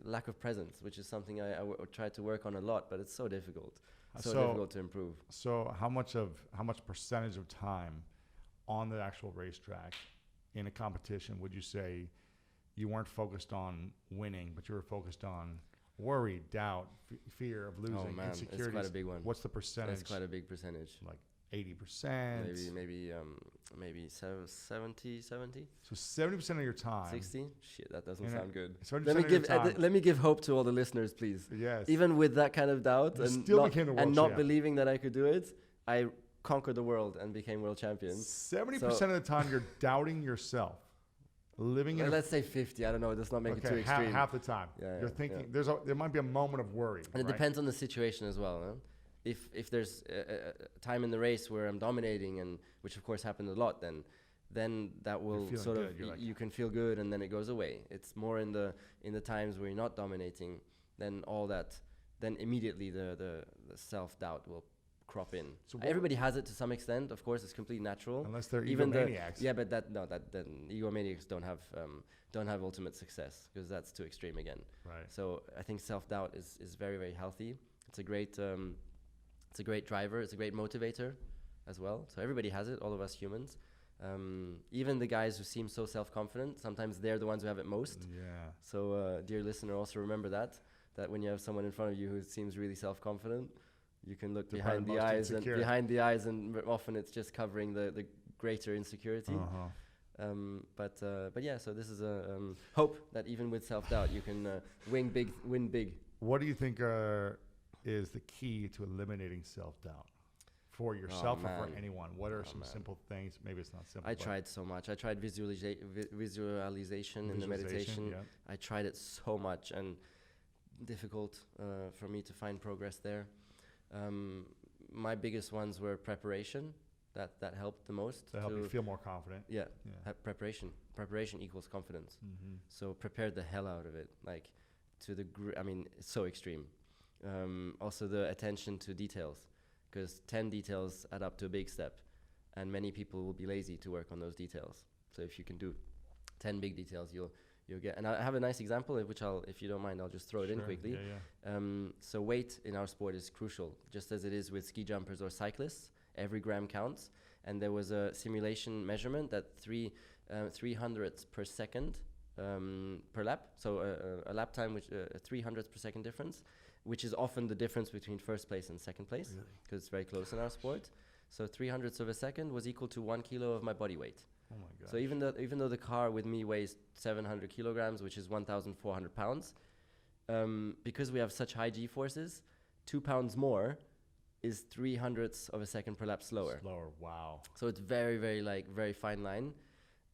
lack of presence, which is something I try to work on a lot, but it's so difficult, so difficult to improve. So how much percentage of time on the actual racetrack in a competition would you say you weren't focused on winning, but you were focused on worry, doubt, fear of losing, oh man, insecurities? It's quite a big one. What's the percentage? It's quite a big percentage. Like 80%? Maybe 70. So 70% of your time. 60? Shit, that doesn't sound good. Let me give hope to all the listeners, please. Yes. Even with that kind of doubt and not believing that I could do it, I conquered the world and became world champion. 70% of the time you're doubting yourself. Living in let's say 50. I don't know. Let's not make it too extreme. Half the time. You're thinking there might be a moment of worry. And it depends on the situation as well. No? If there's a time in the race where I'm dominating, and which of course happened a lot, then that will sort of you can feel good, and then it goes away. It's more in the times where you're not dominating, then immediately the self-doubt will crop in. So everybody has it to some extent. Of course, it's completely natural. Unless they're egomaniacs. Yeah, but then egomaniacs don't have ultimate success, because that's too extreme again. Right. So I think self-doubt is very, very healthy. It's a great driver. It's a great motivator as well. So everybody has it, all of us humans. Even the guys who seem so self-confident, sometimes they're the ones who have it most. Yeah. So dear listener, also remember that when you have someone in front of you who seems really self-confident, you can look behind the eyes, and often it's just covering the greater insecurity. But yeah, so this is a hope that even with self-doubt, you can win big. What do you think is the key to eliminating self-doubt for yourself or for anyone? What are some simple things? Maybe it's not simple. I tried so much. I tried visualization in the meditation. Yeah. I tried it so much, and difficult for me to find progress there. My biggest ones were preparation. That helped the most. To help you feel more confident. Yeah. Preparation equals confidence. Mm-hmm. So prepare the hell out of it. Like it's so extreme. Also the attention to details, because 10 details add up to a big step, and many people will be lazy to work on those details. So if you can do 10 big details, you'll get. And I have a nice example, which if you don't mind, I'll just throw it in quickly. Yeah. So weight in our sport is crucial, just as it is with ski jumpers or cyclists. Every gram counts. And there was a simulation measurement that 300ths per second per lap. So a lap time, which 300ths per second difference, which is often the difference between first place and second place, because it's very close in our sport. So 300ths of a second was equal to 1 kilo of my body weight. Oh my God. So even though the car with me weighs 700 kilograms, which is 1,400 pounds, because we have such high G-forces, 2 pounds more is 300ths of a second per lap slower. Wow. So it's very, very very fine line,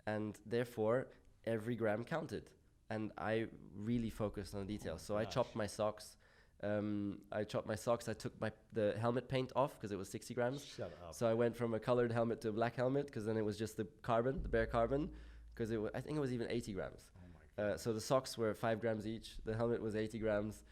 and therefore every gram counted. And I really focused on the details. So I chopped my socks. I took the helmet paint off because it was 60 grams. Shut up. So I went from a colored helmet to a black helmet, because then it was just the bare carbon, because I think it was even 80 grams. Oh my God. So the socks were 5 grams each. The helmet was 80 grams.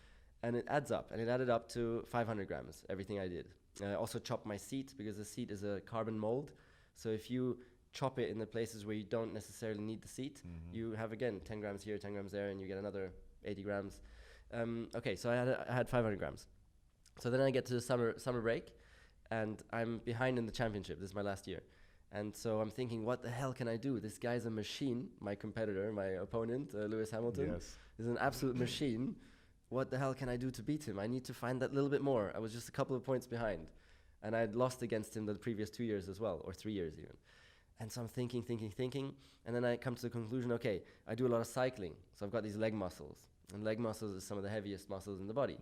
And it adds up. And it added up to 500 grams, everything I did. I also chopped my seat, because the seat is a carbon mold. So if you chop it in the places where you don't necessarily need the seat, you have, again, 10 grams here, 10 grams there, and you get another 80 grams. So I had 500 grams. So then I get to the summer break, and I'm behind in the championship. This is my last year. And so I'm thinking, what the hell can I do? This guy's a machine. My competitor, my opponent, Lewis Hamilton, is an absolute machine. what the hell can I do to beat him? I need to find that little bit more. I was just a couple of points behind. And I had lost against him the previous 2 years as well, or 3 years even. And so I'm thinking. And then I come to the conclusion, okay, I do a lot of cycling. So I've got these leg muscles. And leg muscles is some of the heaviest muscles in the body.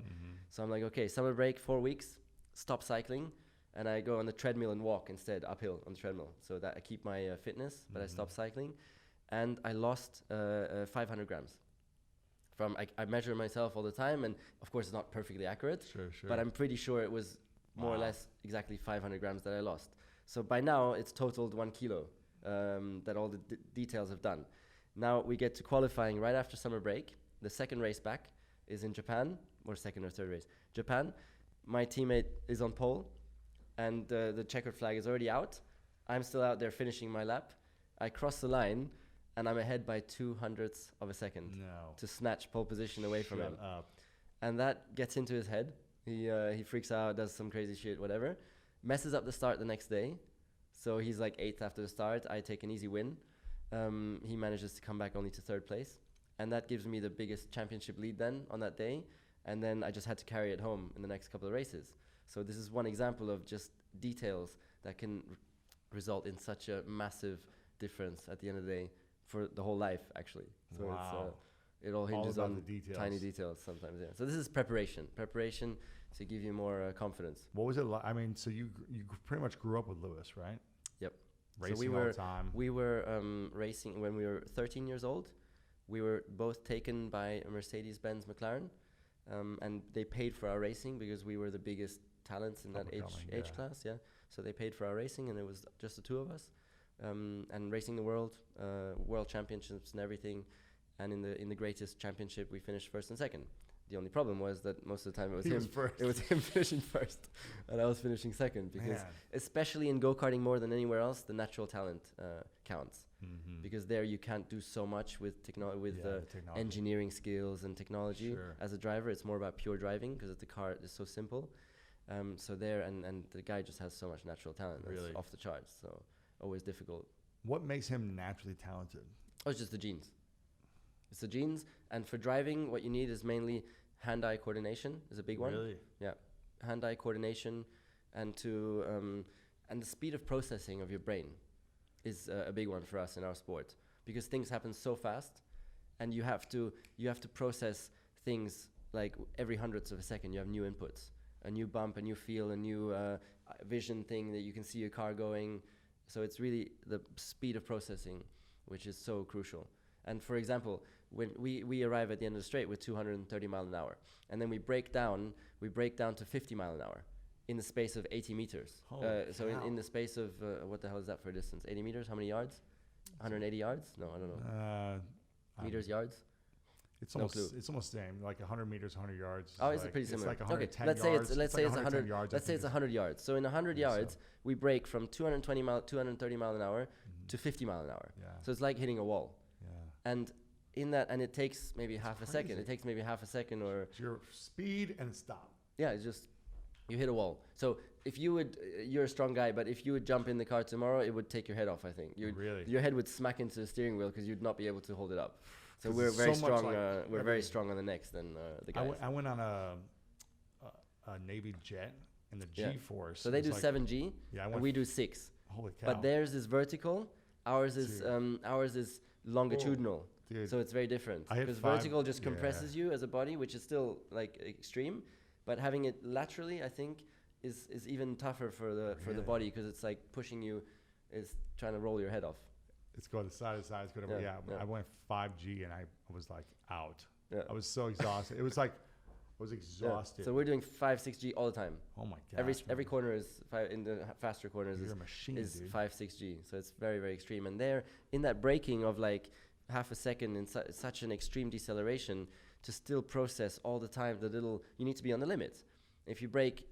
So I'm like, okay, summer break, 4 weeks, stop cycling. And I go on the treadmill and walk instead, uphill on the treadmill. So that I keep my fitness, but I stop cycling. And I lost 500 grams. I measure myself all the time, and of course it's not perfectly accurate, Sure. but I'm pretty sure it was more or less exactly 500 grams that I lost. So by now it's totaled 1 kilo that all the details have done. Now we get to qualifying right after summer break. The second race back is in Japan, or second or third race. Japan, my teammate is on pole, and the checkered flag is already out. I'm still out there finishing my lap. I cross the line, and I'm ahead by 200ths of a second to snatch pole position away from him. And that gets into his head. He freaks out, does some crazy shit, whatever. Messes up the start the next day. So he's like 8th after the start. I take an easy win. He manages to come back only to 3rd place. And that gives me the biggest championship lead then on that day. And then I just had to carry it home in the next couple of races. So this is one example of just details that can result in such a massive difference at the end of the day for the whole life, actually. So it all hinges on the details. Tiny details sometimes, yeah. So this is preparation to give you more confidence. What was it like? I mean, so you pretty much grew up with Lewis, right? Yep. Racing all the time. We were racing when we were 13 years old. We were both taken by a Mercedes-Benz McLaren, and they paid for our racing because we were the biggest talents in that age class, yeah. So they paid for our racing, and it was just the two of us. And racing the world championships and everything, and in the greatest championship we finished 1st and 2nd. The only problem was that most of the time it was him. It was him finishing 1st, and I was finishing 2nd because, especially in go-karting more than anywhere else, the natural talent counts. Because there you can't do so much with technology. Engineering skills and technology. Sure. As a driver, it's more about pure driving because the car is so simple. So there, and the guy just has so much natural talent. Really? It's off the charts. So always difficult. What makes him naturally talented? Oh, it's just the genes. It's the genes, and for driving, what you need is mainly hand-eye coordination. Is a big one. Really? Yeah, hand-eye coordination, and and the speed of processing of your brain is a big one for us in our sport because things happen so fast, and you have to process things like every hundredths of a second. You have new inputs, a new bump, a new feel, a new vision thing that you can see your car going. So it's really the speed of processing, which is so crucial. And for example, when we arrive at the end of the straight with 230 miles an hour, and then we break down to 50 miles an hour in the space of 80 meters. So in the space of, what the hell is that for a distance? 80 meters? How many yards? 180 yards? No, I don't know. Meters, yards? It's almost the same, like 100 meters, 100 yards. Oh, it's pretty similar. It's like 110 let's yards. Let's say it's 100 yards. Let's say it's 100 yards. So in 100 yards, we break from 230 miles an hour to 50 miles an hour. Yeah. So it's like hitting a wall. Yeah. And in that, and it takes maybe half a second. It takes maybe half a second, or it's your speed and stop. Yeah, it's just you hit a wall. So if you would, you're a strong guy, but if you would jump in the car tomorrow, it would take your head off. I think. Really? Your head would smack into the steering wheel because you'd not be able to hold it up. So we're very strong. We're very strong on the necks than the guys. I went on a Navy jet in the G-force. So they do 7G. Yeah, and we do 6. Holy cow! But theirs is vertical. Ours is longitudinal. Dude. So it's very different. Because vertical just compresses you as a body, which is still like extreme. But having it laterally, I think, is even tougher for the body because it's like pushing you, is trying to roll your head off. It's going to side to side. It's going to I went 5G and I was like out. Yeah. I was so exhausted. It was like I was exhausted. Yeah. So we're doing 5, 6G all the time. Oh my god! Every corner is in the faster corners You're a machine, is dude. 5, 6G. So it's very, very extreme. And there, in that braking of like half a second in such an extreme deceleration, to still process all the time you need to be on the limit. If you brake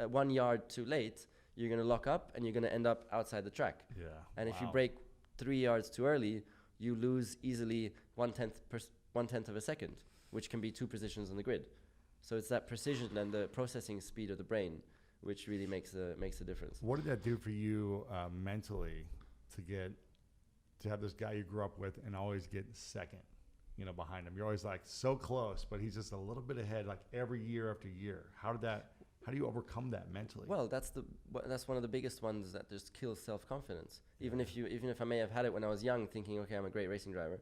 1 yard too late, you're going to lock up and you're going to end up outside the track. Yeah. And if you brake 3 yards too early, you lose easily 1/10 of a second, which can be 2 positions on the grid. So it's that precision and the processing speed of the brain which really makes a difference. What did that do for you mentally to have this guy you grew up with and always get second? behind him. You're always like so close, but he's just a little bit ahead, like every year after year. How do you overcome that mentally? Well, that's one of the biggest ones that just kills self-confidence. Even if I may have had it when I was young, thinking, okay, I'm a great racing driver,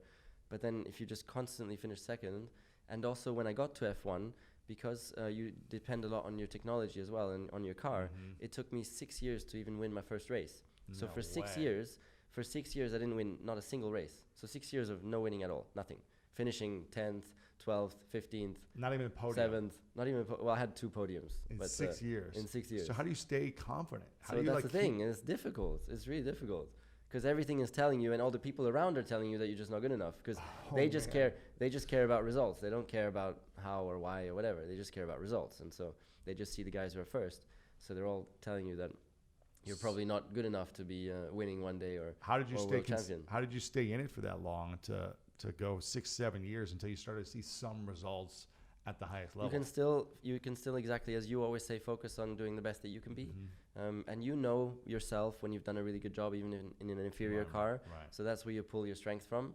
but then if you just constantly finish second, and also when I got to F1, because you depend a lot on your technology as well and on your car, it took me 6 years to even win my first race. So for 6 years, I didn't win not a single race. So 6 years of no winning at all, nothing. Finishing 10th, 12th, 15th. Not even a podium. 7th. Not even, well, I had 2 podiums. In but, 6 years. In 6 years. So how do you stay confident? How so do you that's the thing, and it's difficult. It's really difficult. Because everything is telling you, and all the people around are telling you that you're just not good enough. Because they just care about results. They don't care about how or why or whatever. They just care about results. And so they just see the guys who are first. So they're all telling you that you're probably not good enough to be winning one day or world champion. How did you stay in it for that long to go 6-7 years until you started to see some results at the highest level? You can still exactly as you always say, focus on doing the best that you can be. And you know yourself when you've done a really good job, even in an inferior car. Right. So that's where you pull your strength from.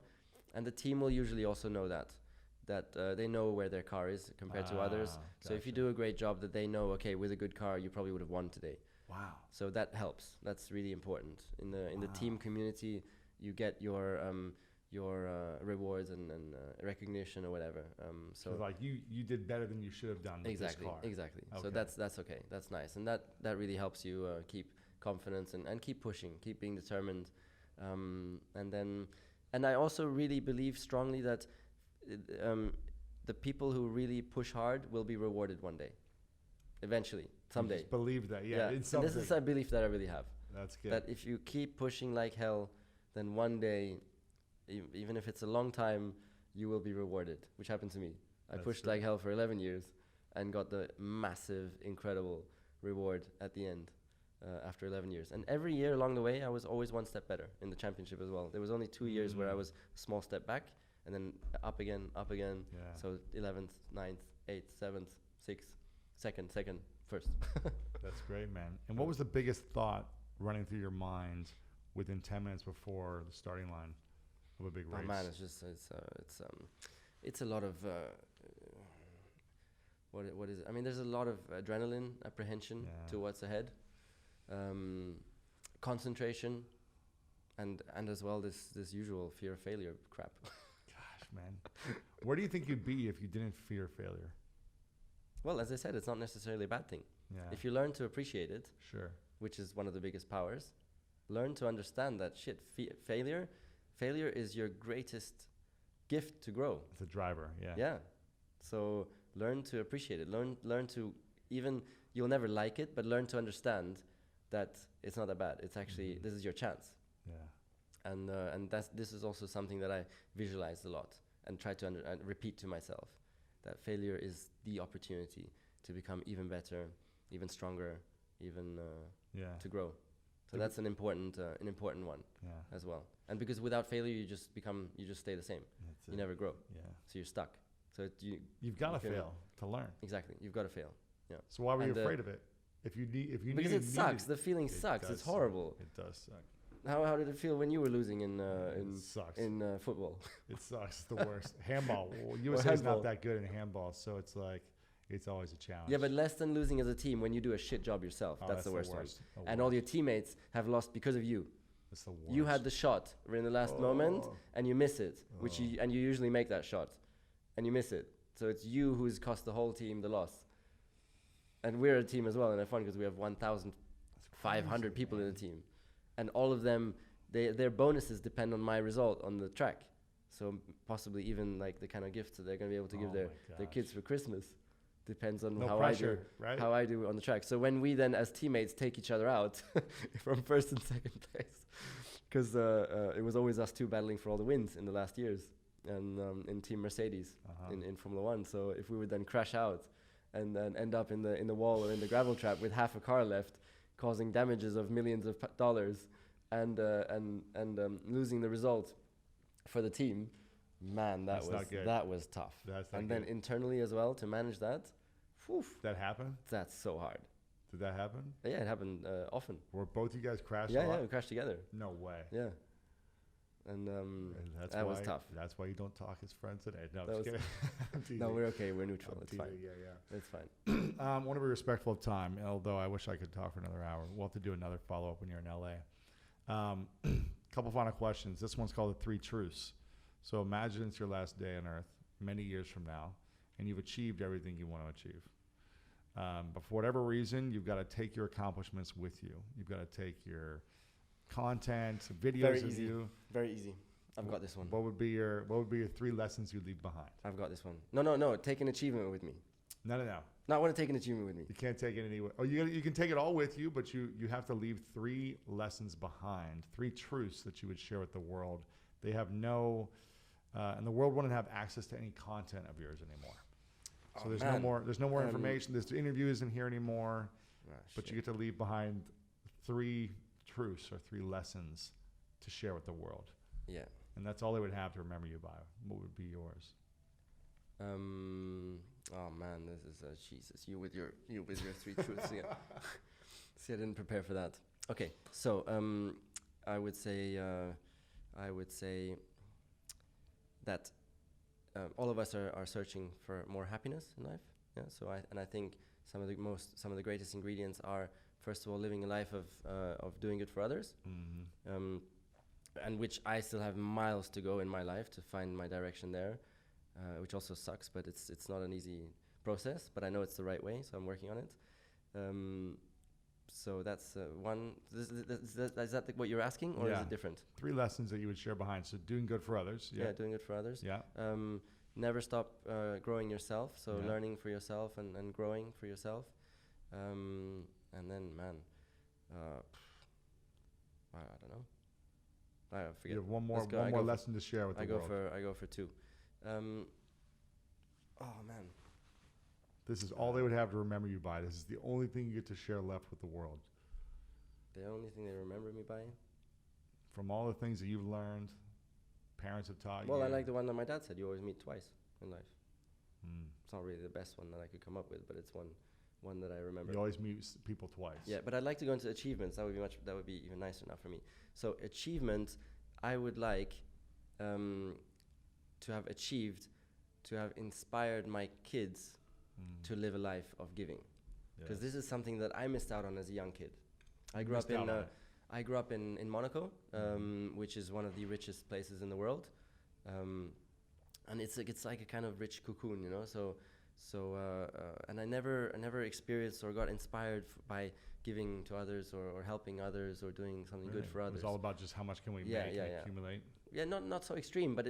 And the team will usually also know that they know where their car is compared to others. Gotcha. So if you do a great job, that they know, okay, with a good car, you probably would have won today. Wow. So that helps. That's really important. In the team community, you get your rewards and recognition or whatever. So like you did better than you should have done with this car. Exactly. Okay. So that's okay. That's nice. And that really helps you keep confidence and keep pushing, keep being determined. And I also really believe strongly that the people who really push hard will be rewarded one day. Eventually, someday. You just believe that, yeah. And this is a belief that I really have. That's good. That if you keep pushing like hell, then one day, even if it's a long time, you will be rewarded, which happened to me. I pushed like hell for 11 years and got the massive, incredible reward at the end after 11 years. And every year along the way, I was always one step better in the championship as well. There was only 2 years where I was a small step back and then up again. Yeah. So 11th, 9th, 8th, 7th, 6th. Second, first. That's great, man. And what was the biggest thought running through your mind within 10 minutes before the starting line of a big race? Oh man, it's a lot of what is it? I mean, there's a lot of adrenaline, apprehension to what's ahead, concentration, and as well this usual fear of failure crap. Gosh, man, where do you think you'd be if you didn't fear failure? Well, as I said, it's not necessarily a bad thing. Yeah. If you learn to appreciate it, sure, which is one of the biggest powers, learn to understand that failure is your greatest gift to grow. It's a driver, yeah. Yeah. So learn to appreciate it. Learn to even, you'll never like it, but learn to understand that it's not that bad. It's actually, this is your chance. Yeah. And this is also something that I visualize a lot and try to repeat to myself. That failure is the opportunity to become even better, even stronger, even to grow. So that's an important one as well. And because without failure, you just stay the same. You never grow. Yeah. So you're stuck. So you've got to fail to learn. Exactly. You've got to fail. Yeah. So why were you afraid of it? Because it sucks. The feeling sucks. It's horrible. It does suck. How did it feel when you were losing in football? It sucks. It's the worst. Handball. Well, USA is not that good in handball, so it's like it's always a challenge. Yeah, but less than losing as a team when you do a shit job yourself. That's the worst one. And all your teammates have lost because of you. That's the worst. You had the shot in the last moment and you miss it, you usually make that shot, and you miss it. So it's you who's cost the whole team the loss. And we're a team as well in F1 because we have 1,500 people in the team. And all of them, their bonuses depend on my result on the track. So possibly even like the kind of gifts that they're going to be able to give their kids for Christmas depends on how I do on the track. So when we then as teammates take each other out from first and second place, because it was always us two battling for all the wins in the last years and in Team Mercedes in Formula One. So if we would then crash out and then end up in the wall or in the gravel trap with half a car left, causing damages of millions of dollars and losing the result for the team, man, that was tough. Then internally as well to manage that. That happened? That's so hard. Did that happen? Yeah, it happened often. Were both you guys crashed? Yeah, we crashed together. No way. Yeah. and And that was tough. That's why you don't talk as friends today. No, I'm That just kidding. No, we're okay. We're neutral. It's fine. Yeah. It's fine. I want to be respectful of time, although I wish I could talk for another hour. We'll have to do another follow-up when you're in LA. Couple final questions. This one's called the 3 Truths. So imagine it's your last day on Earth many years from now, and you've achieved everything you want to achieve. But for whatever reason, you've got to take your accomplishments with you. You've got to take your content, videos of you. Very easy. I've got this one. What would be your 3 lessons you'd leave behind? I've got this one. No. Take an achievement with me. No. No, I want to take an achievement with me. You can't take it anywhere. Oh, you can take it all with you, but you have to leave 3 lessons behind, 3 truths that you would share with the world. They have no, and the world wouldn't have access to any content of yours anymore. So there's no more information. This interview isn't here anymore, but you get to leave behind 3 truths or 3 lessons to share with the world. Yeah. And that's all they would have to remember you by. What would be yours? Oh man, this is Jesus. You with your 3 truths. Yeah. See, I didn't prepare for that. Okay, so I would say that all of us are searching for more happiness in life. Yeah. So I think some of the greatest ingredients are, first of all, living a life of doing good for others. Mm-hmm. And which I still have miles to go in my life to find my direction there, which also sucks, but it's not an easy process, but I know it's the right way, so I'm working on it. So that's one. Is that what you're asking, or is it different? 3 lessons that you would share behind. So doing good for others. Yeah, doing good for others. Yeah. Never stop growing yourself, so learning for yourself and growing for yourself. And then, man, I don't know. I forget. You have one more lesson to share with the world. I go for 2. Oh man. This is all they would have to remember you by. This is the only thing you get to share left with the world. The only thing they remember me by? From all the things that you've learned, parents have taught you. Well, I like the one that my dad said. You always meet twice in life. It's not really the best one that I could come up with, but it's one that I remember. You always meet people twice. Yeah, but I'd like to go into achievements. That would be even nicer now for me. So achievement, I would like to have achieved, to have inspired my kids to live a life of giving, because this is something that I missed out on as a young kid. I grew up in Monaco, which is one of the richest places in the world, and it's like a kind of rich cocoon, you know. And I never experienced or got inspired by giving to others or helping others or doing something good for others. It's all about just how much can we make and accumulate. Yeah, not so extreme, but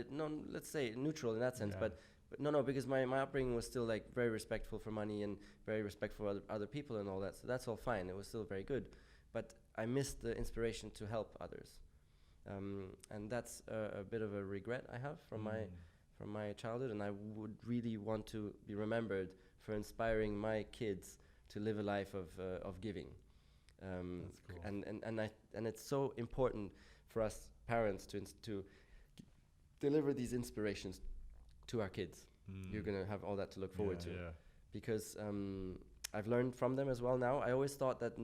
let's say neutral in that sense. Yeah. But no, because my upbringing was still like very respectful for money and very respectful for other people and all that. So that's all fine. It was still very good, but I missed the inspiration to help others, and that's a bit of a regret I have from my childhood. And I would really want to be remembered for inspiring my kids to live a life of giving. That's cool. And it's so important for us parents to deliver these inspirations to our kids. You're gonna have all that to look forward to, because I've learned from them as well now. I always thought that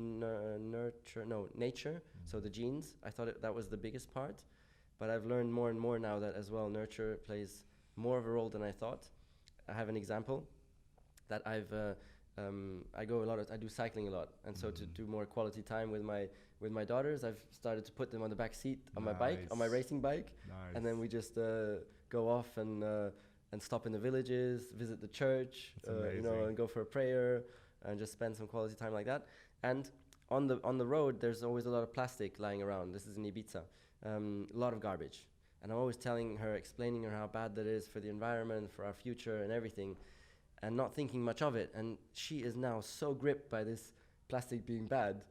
nature, so the genes, I thought that was the biggest part, but I've learned more and more now that as well nurture plays more of a role than I thought. I have an example that I do cycling a lot, and so to do more quality time with my daughters, I've started to put them on the back seat on my bike, on my racing bike, and then we just go off and stop in the villages, visit the church, and go for a prayer and just spend some quality time like that. And on the road, there's always a lot of plastic lying around. This is in Ibiza, a lot of garbage. And I'm always explaining her how bad that is for the environment, for our future and everything, and not thinking much of it. And she is now so gripped by this plastic being bad.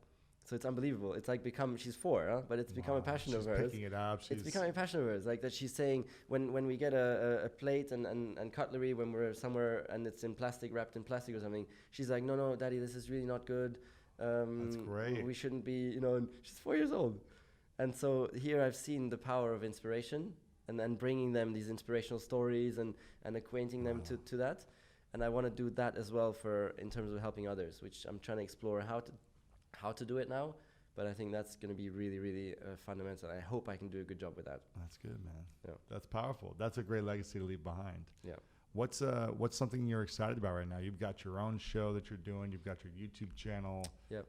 So it's unbelievable. It's like she's 4, but it's become a passion of hers. Picking it up. It's becoming a passion of hers. Like that she's saying when we get a plate and cutlery when we're somewhere and it's wrapped in plastic or something, she's like, no, Daddy, this is really not good. That's great. We shouldn't be, and she's 4 years old. And so here I've seen the power of inspiration and then bringing them these inspirational stories and acquainting them to that. And I want to do that as well in terms of helping others, which I'm trying to explore how to do it now. But I think that's going to be really, really fundamental. I hope I can do a good job with that. That's good, man. Yeah. That's powerful. That's a great legacy to leave behind. Yeah. What's something you're excited about right now? You've got your own show that you're doing. You've got your YouTube channel. Yeah.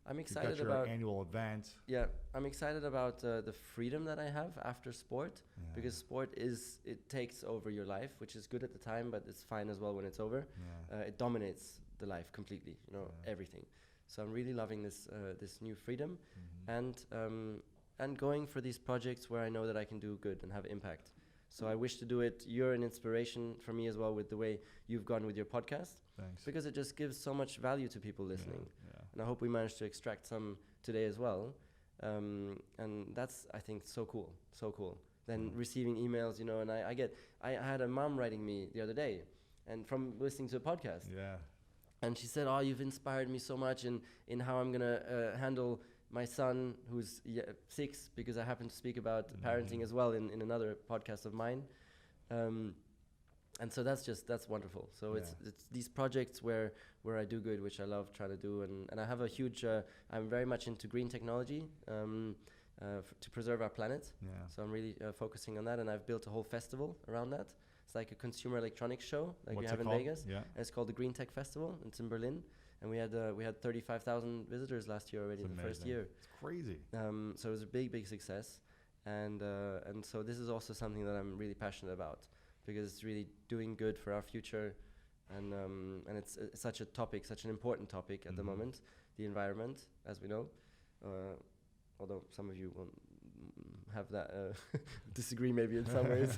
I'm excited You've got your about annual event. Yeah, I'm excited about the freedom that I have after sport, because sport it takes over your life, which is good at the time, but it's fine as well when it's over. It dominates the life completely, everything. So I'm really loving this new freedom, and going for these projects where I know that I can do good and have impact. So I wish to do it. You're an inspiration for me as well with the way you've gone with your podcast. Thanks. Because it just gives so much value to people listening. And I hope we managed to extract some today as well. And that's, I think, so cool. So cool. Then receiving emails, and I had a mom writing me the other day, and from listening to a podcast. Yeah. And she said, "Oh, you've inspired me so much in how I'm going to handle my son who's 6, because I happen to speak about parenting as well in another podcast of mine." And so that's wonderful. So it's these projects where I do good, which I love trying to do. And I have a huge, I'm very much into green technology to preserve our planet. Yeah. So I'm really focusing on that. And I've built a whole festival around that. It's like a consumer electronics show like we have in Vegas. Yeah. And it's called the Green Tech Festival. It's in Berlin. And we had 35,000 visitors last year already in the first year. It's crazy. So it was a big success. And so this is also something that I'm really passionate about, because it's really doing good for our future, and it's such an important topic at the moment, the environment, as we know, although some of you will have that disagree maybe in some ways,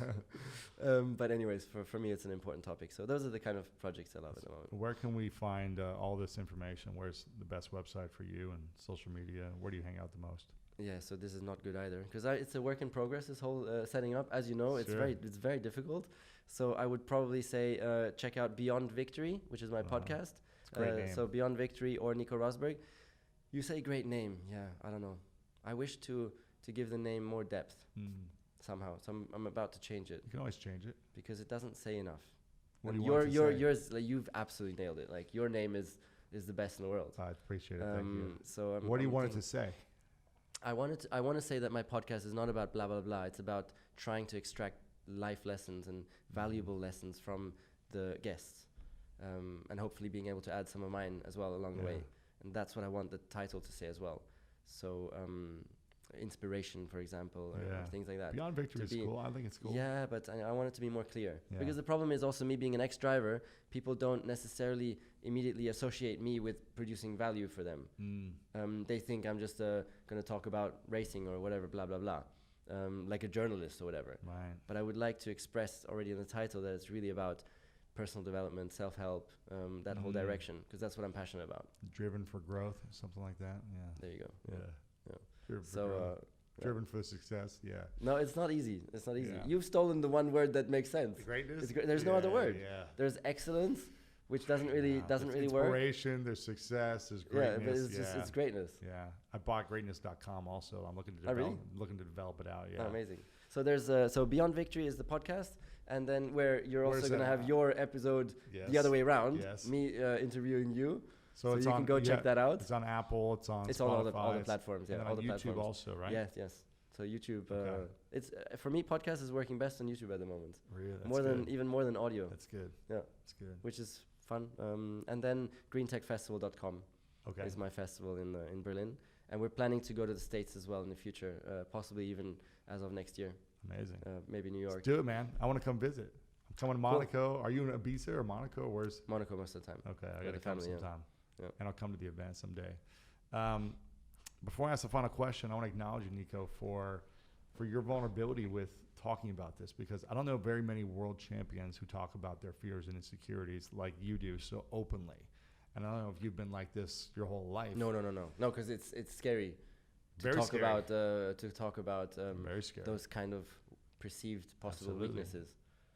but anyways, for me it's an important topic. So those are the kind of projects I love at the moment. Where can we find all this information? Where's the best website for you and social media? Where do you hang out the most? Yeah, so this is not good either, because it's a work in progress, this whole setting up. As you know, it's very difficult. So I would probably say check out Beyond Victory, which is my podcast. It's a great name. So Beyond Victory or Nico Rosberg. You say great name. Yeah, I don't know. I wish to give the name more depth somehow. So I'm about to change it. You can always change it. Because it doesn't say enough. What do you want to say? Yours, like, you've absolutely nailed it. Like, your name is the best in the world. I appreciate it. Thank you. So what do you want it to say? I want to say that my podcast is not about blah blah blah. It's about trying to extract life lessons and valuable lessons from the guests, and hopefully being able to add some of mine as well along the way. And that's what I want the title to say as well. So inspiration, for example, or things like that. Beyond Victory is cool. I think it's cool. Yeah, but I want it to be more clear. Because the problem is also me being an ex-driver, people don't necessarily immediately associate me with producing value for them. They think I'm just going to talk about racing or whatever, blah, blah, blah, like a journalist or whatever. Right. But I would like to express already in the title that it's really about personal development, self-help, that whole direction, because that's what I'm passionate about. Driven for growth, something like that. Yeah. There you go. Yeah. Driven for So, growth. Driven for success. Yeah. No, it's not easy. It's not easy. Yeah. You've stolen the one word that makes sense. Greatness. There's no other word. Yeah. There's excellence, which doesn't really work. Inspiration. There's success. There's greatness. Yeah, but it's just it's greatness. Yeah. I bought greatness.com also. I'm looking to develop it out. Yeah. Oh, amazing. So there's so Beyond Victory is the podcast, and then where you're also going to have your episode the other way around, me interviewing you. So you can go check that out. It's on Apple. It's on It's Spotify, on all the platforms. Yeah, and all on the YouTube platforms. also, right? Yes. So YouTube, it's for me, podcast is working best on YouTube at the moment. Really? That's Even more than audio. That's good. Yeah, that's good. Which is fun. And then greentechfestival.com is my festival in Berlin, and we're planning to go to the States as well in the future, possibly even as of next year. Amazing. Maybe New York. Let's do it, man. I want to come visit. I'm coming to Monaco. Cool. Are you in Ibiza or Monaco? Or where's Monaco most of the time? Okay, I got to come sometime. Yeah. And I'll come to the event someday. Before I ask the final question, I want to acknowledge you, Nico, for your vulnerability with talking about this, because I don't know very many world champions who talk about their fears and insecurities like you do so openly. And I don't know if you've been like this your whole life. No, because it's scary to talk about very scary. Those kind of perceived possible weaknesses.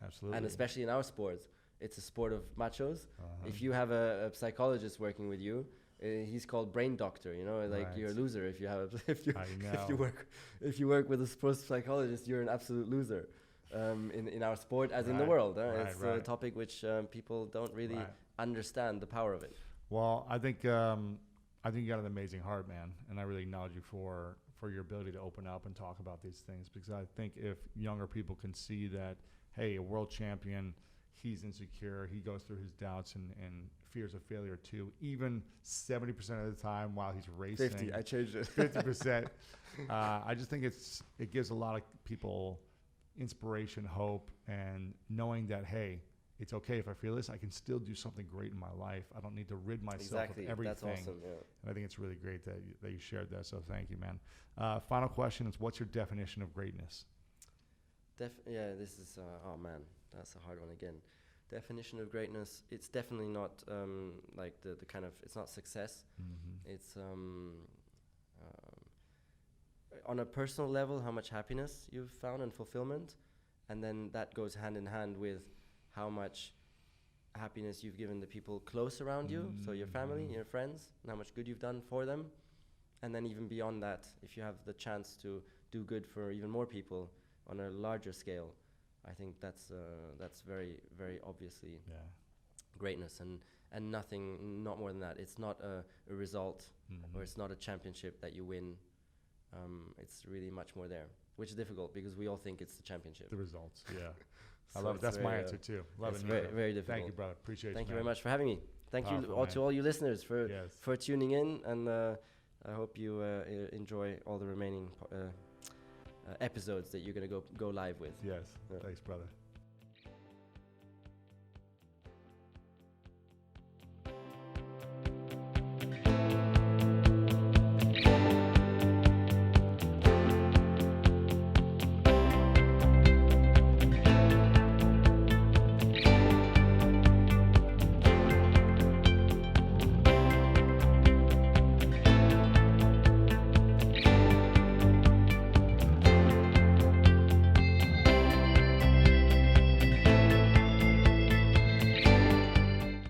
Absolutely. And especially in our sport, it's a sport of machos. If you have a psychologist working with you, he's called brain doctor. You're a loser if you have if you work with a sports psychologist. You're an absolute loser in our sport, as in the world. It's a topic which people don't really understand the power of it. Well, I think I think you got an amazing heart, man, and I really acknowledge you for your ability to open up and talk about these things, because I think if younger people can see that, hey, a world champion, he's insecure, he goes through his doubts and fears of failure too, even 70% of the time while he's racing. 50, I changed it. 50%. I just think it gives a lot of people inspiration, hope, and knowing that, hey, it's okay if I feel this, I can still do something great in my life. I don't need to rid myself of everything. That's awesome, yeah. And I think it's really great that you shared that, so thank you, man. Final question is, what's your definition of greatness? This is, oh man, that's a hard one again. Definition of greatness, it's definitely not like the kind of, it's not success. Mm-hmm. It's on a personal level, how much happiness you've found and fulfillment, and then that goes hand in hand with how much happiness you've given the people close around you, so your family, your friends, and how much good you've done for them. And then even beyond that, if you have the chance to do good for even more people on a larger scale, I think that's very, very obviously greatness, and nothing, not more than that. It's not a result, or it's not a championship that you win. It's really much more there, which is difficult because we all think it's the championship. The results, yeah. So I love it. That's my answer too. Love it. Very, very difficult. Thank you, brother. Appreciate it. Thank you very much for having me. Thank you to all you listeners for tuning in, and I hope you enjoy all the remaining episodes that you're gonna go live with. Yes. Thanks, brother.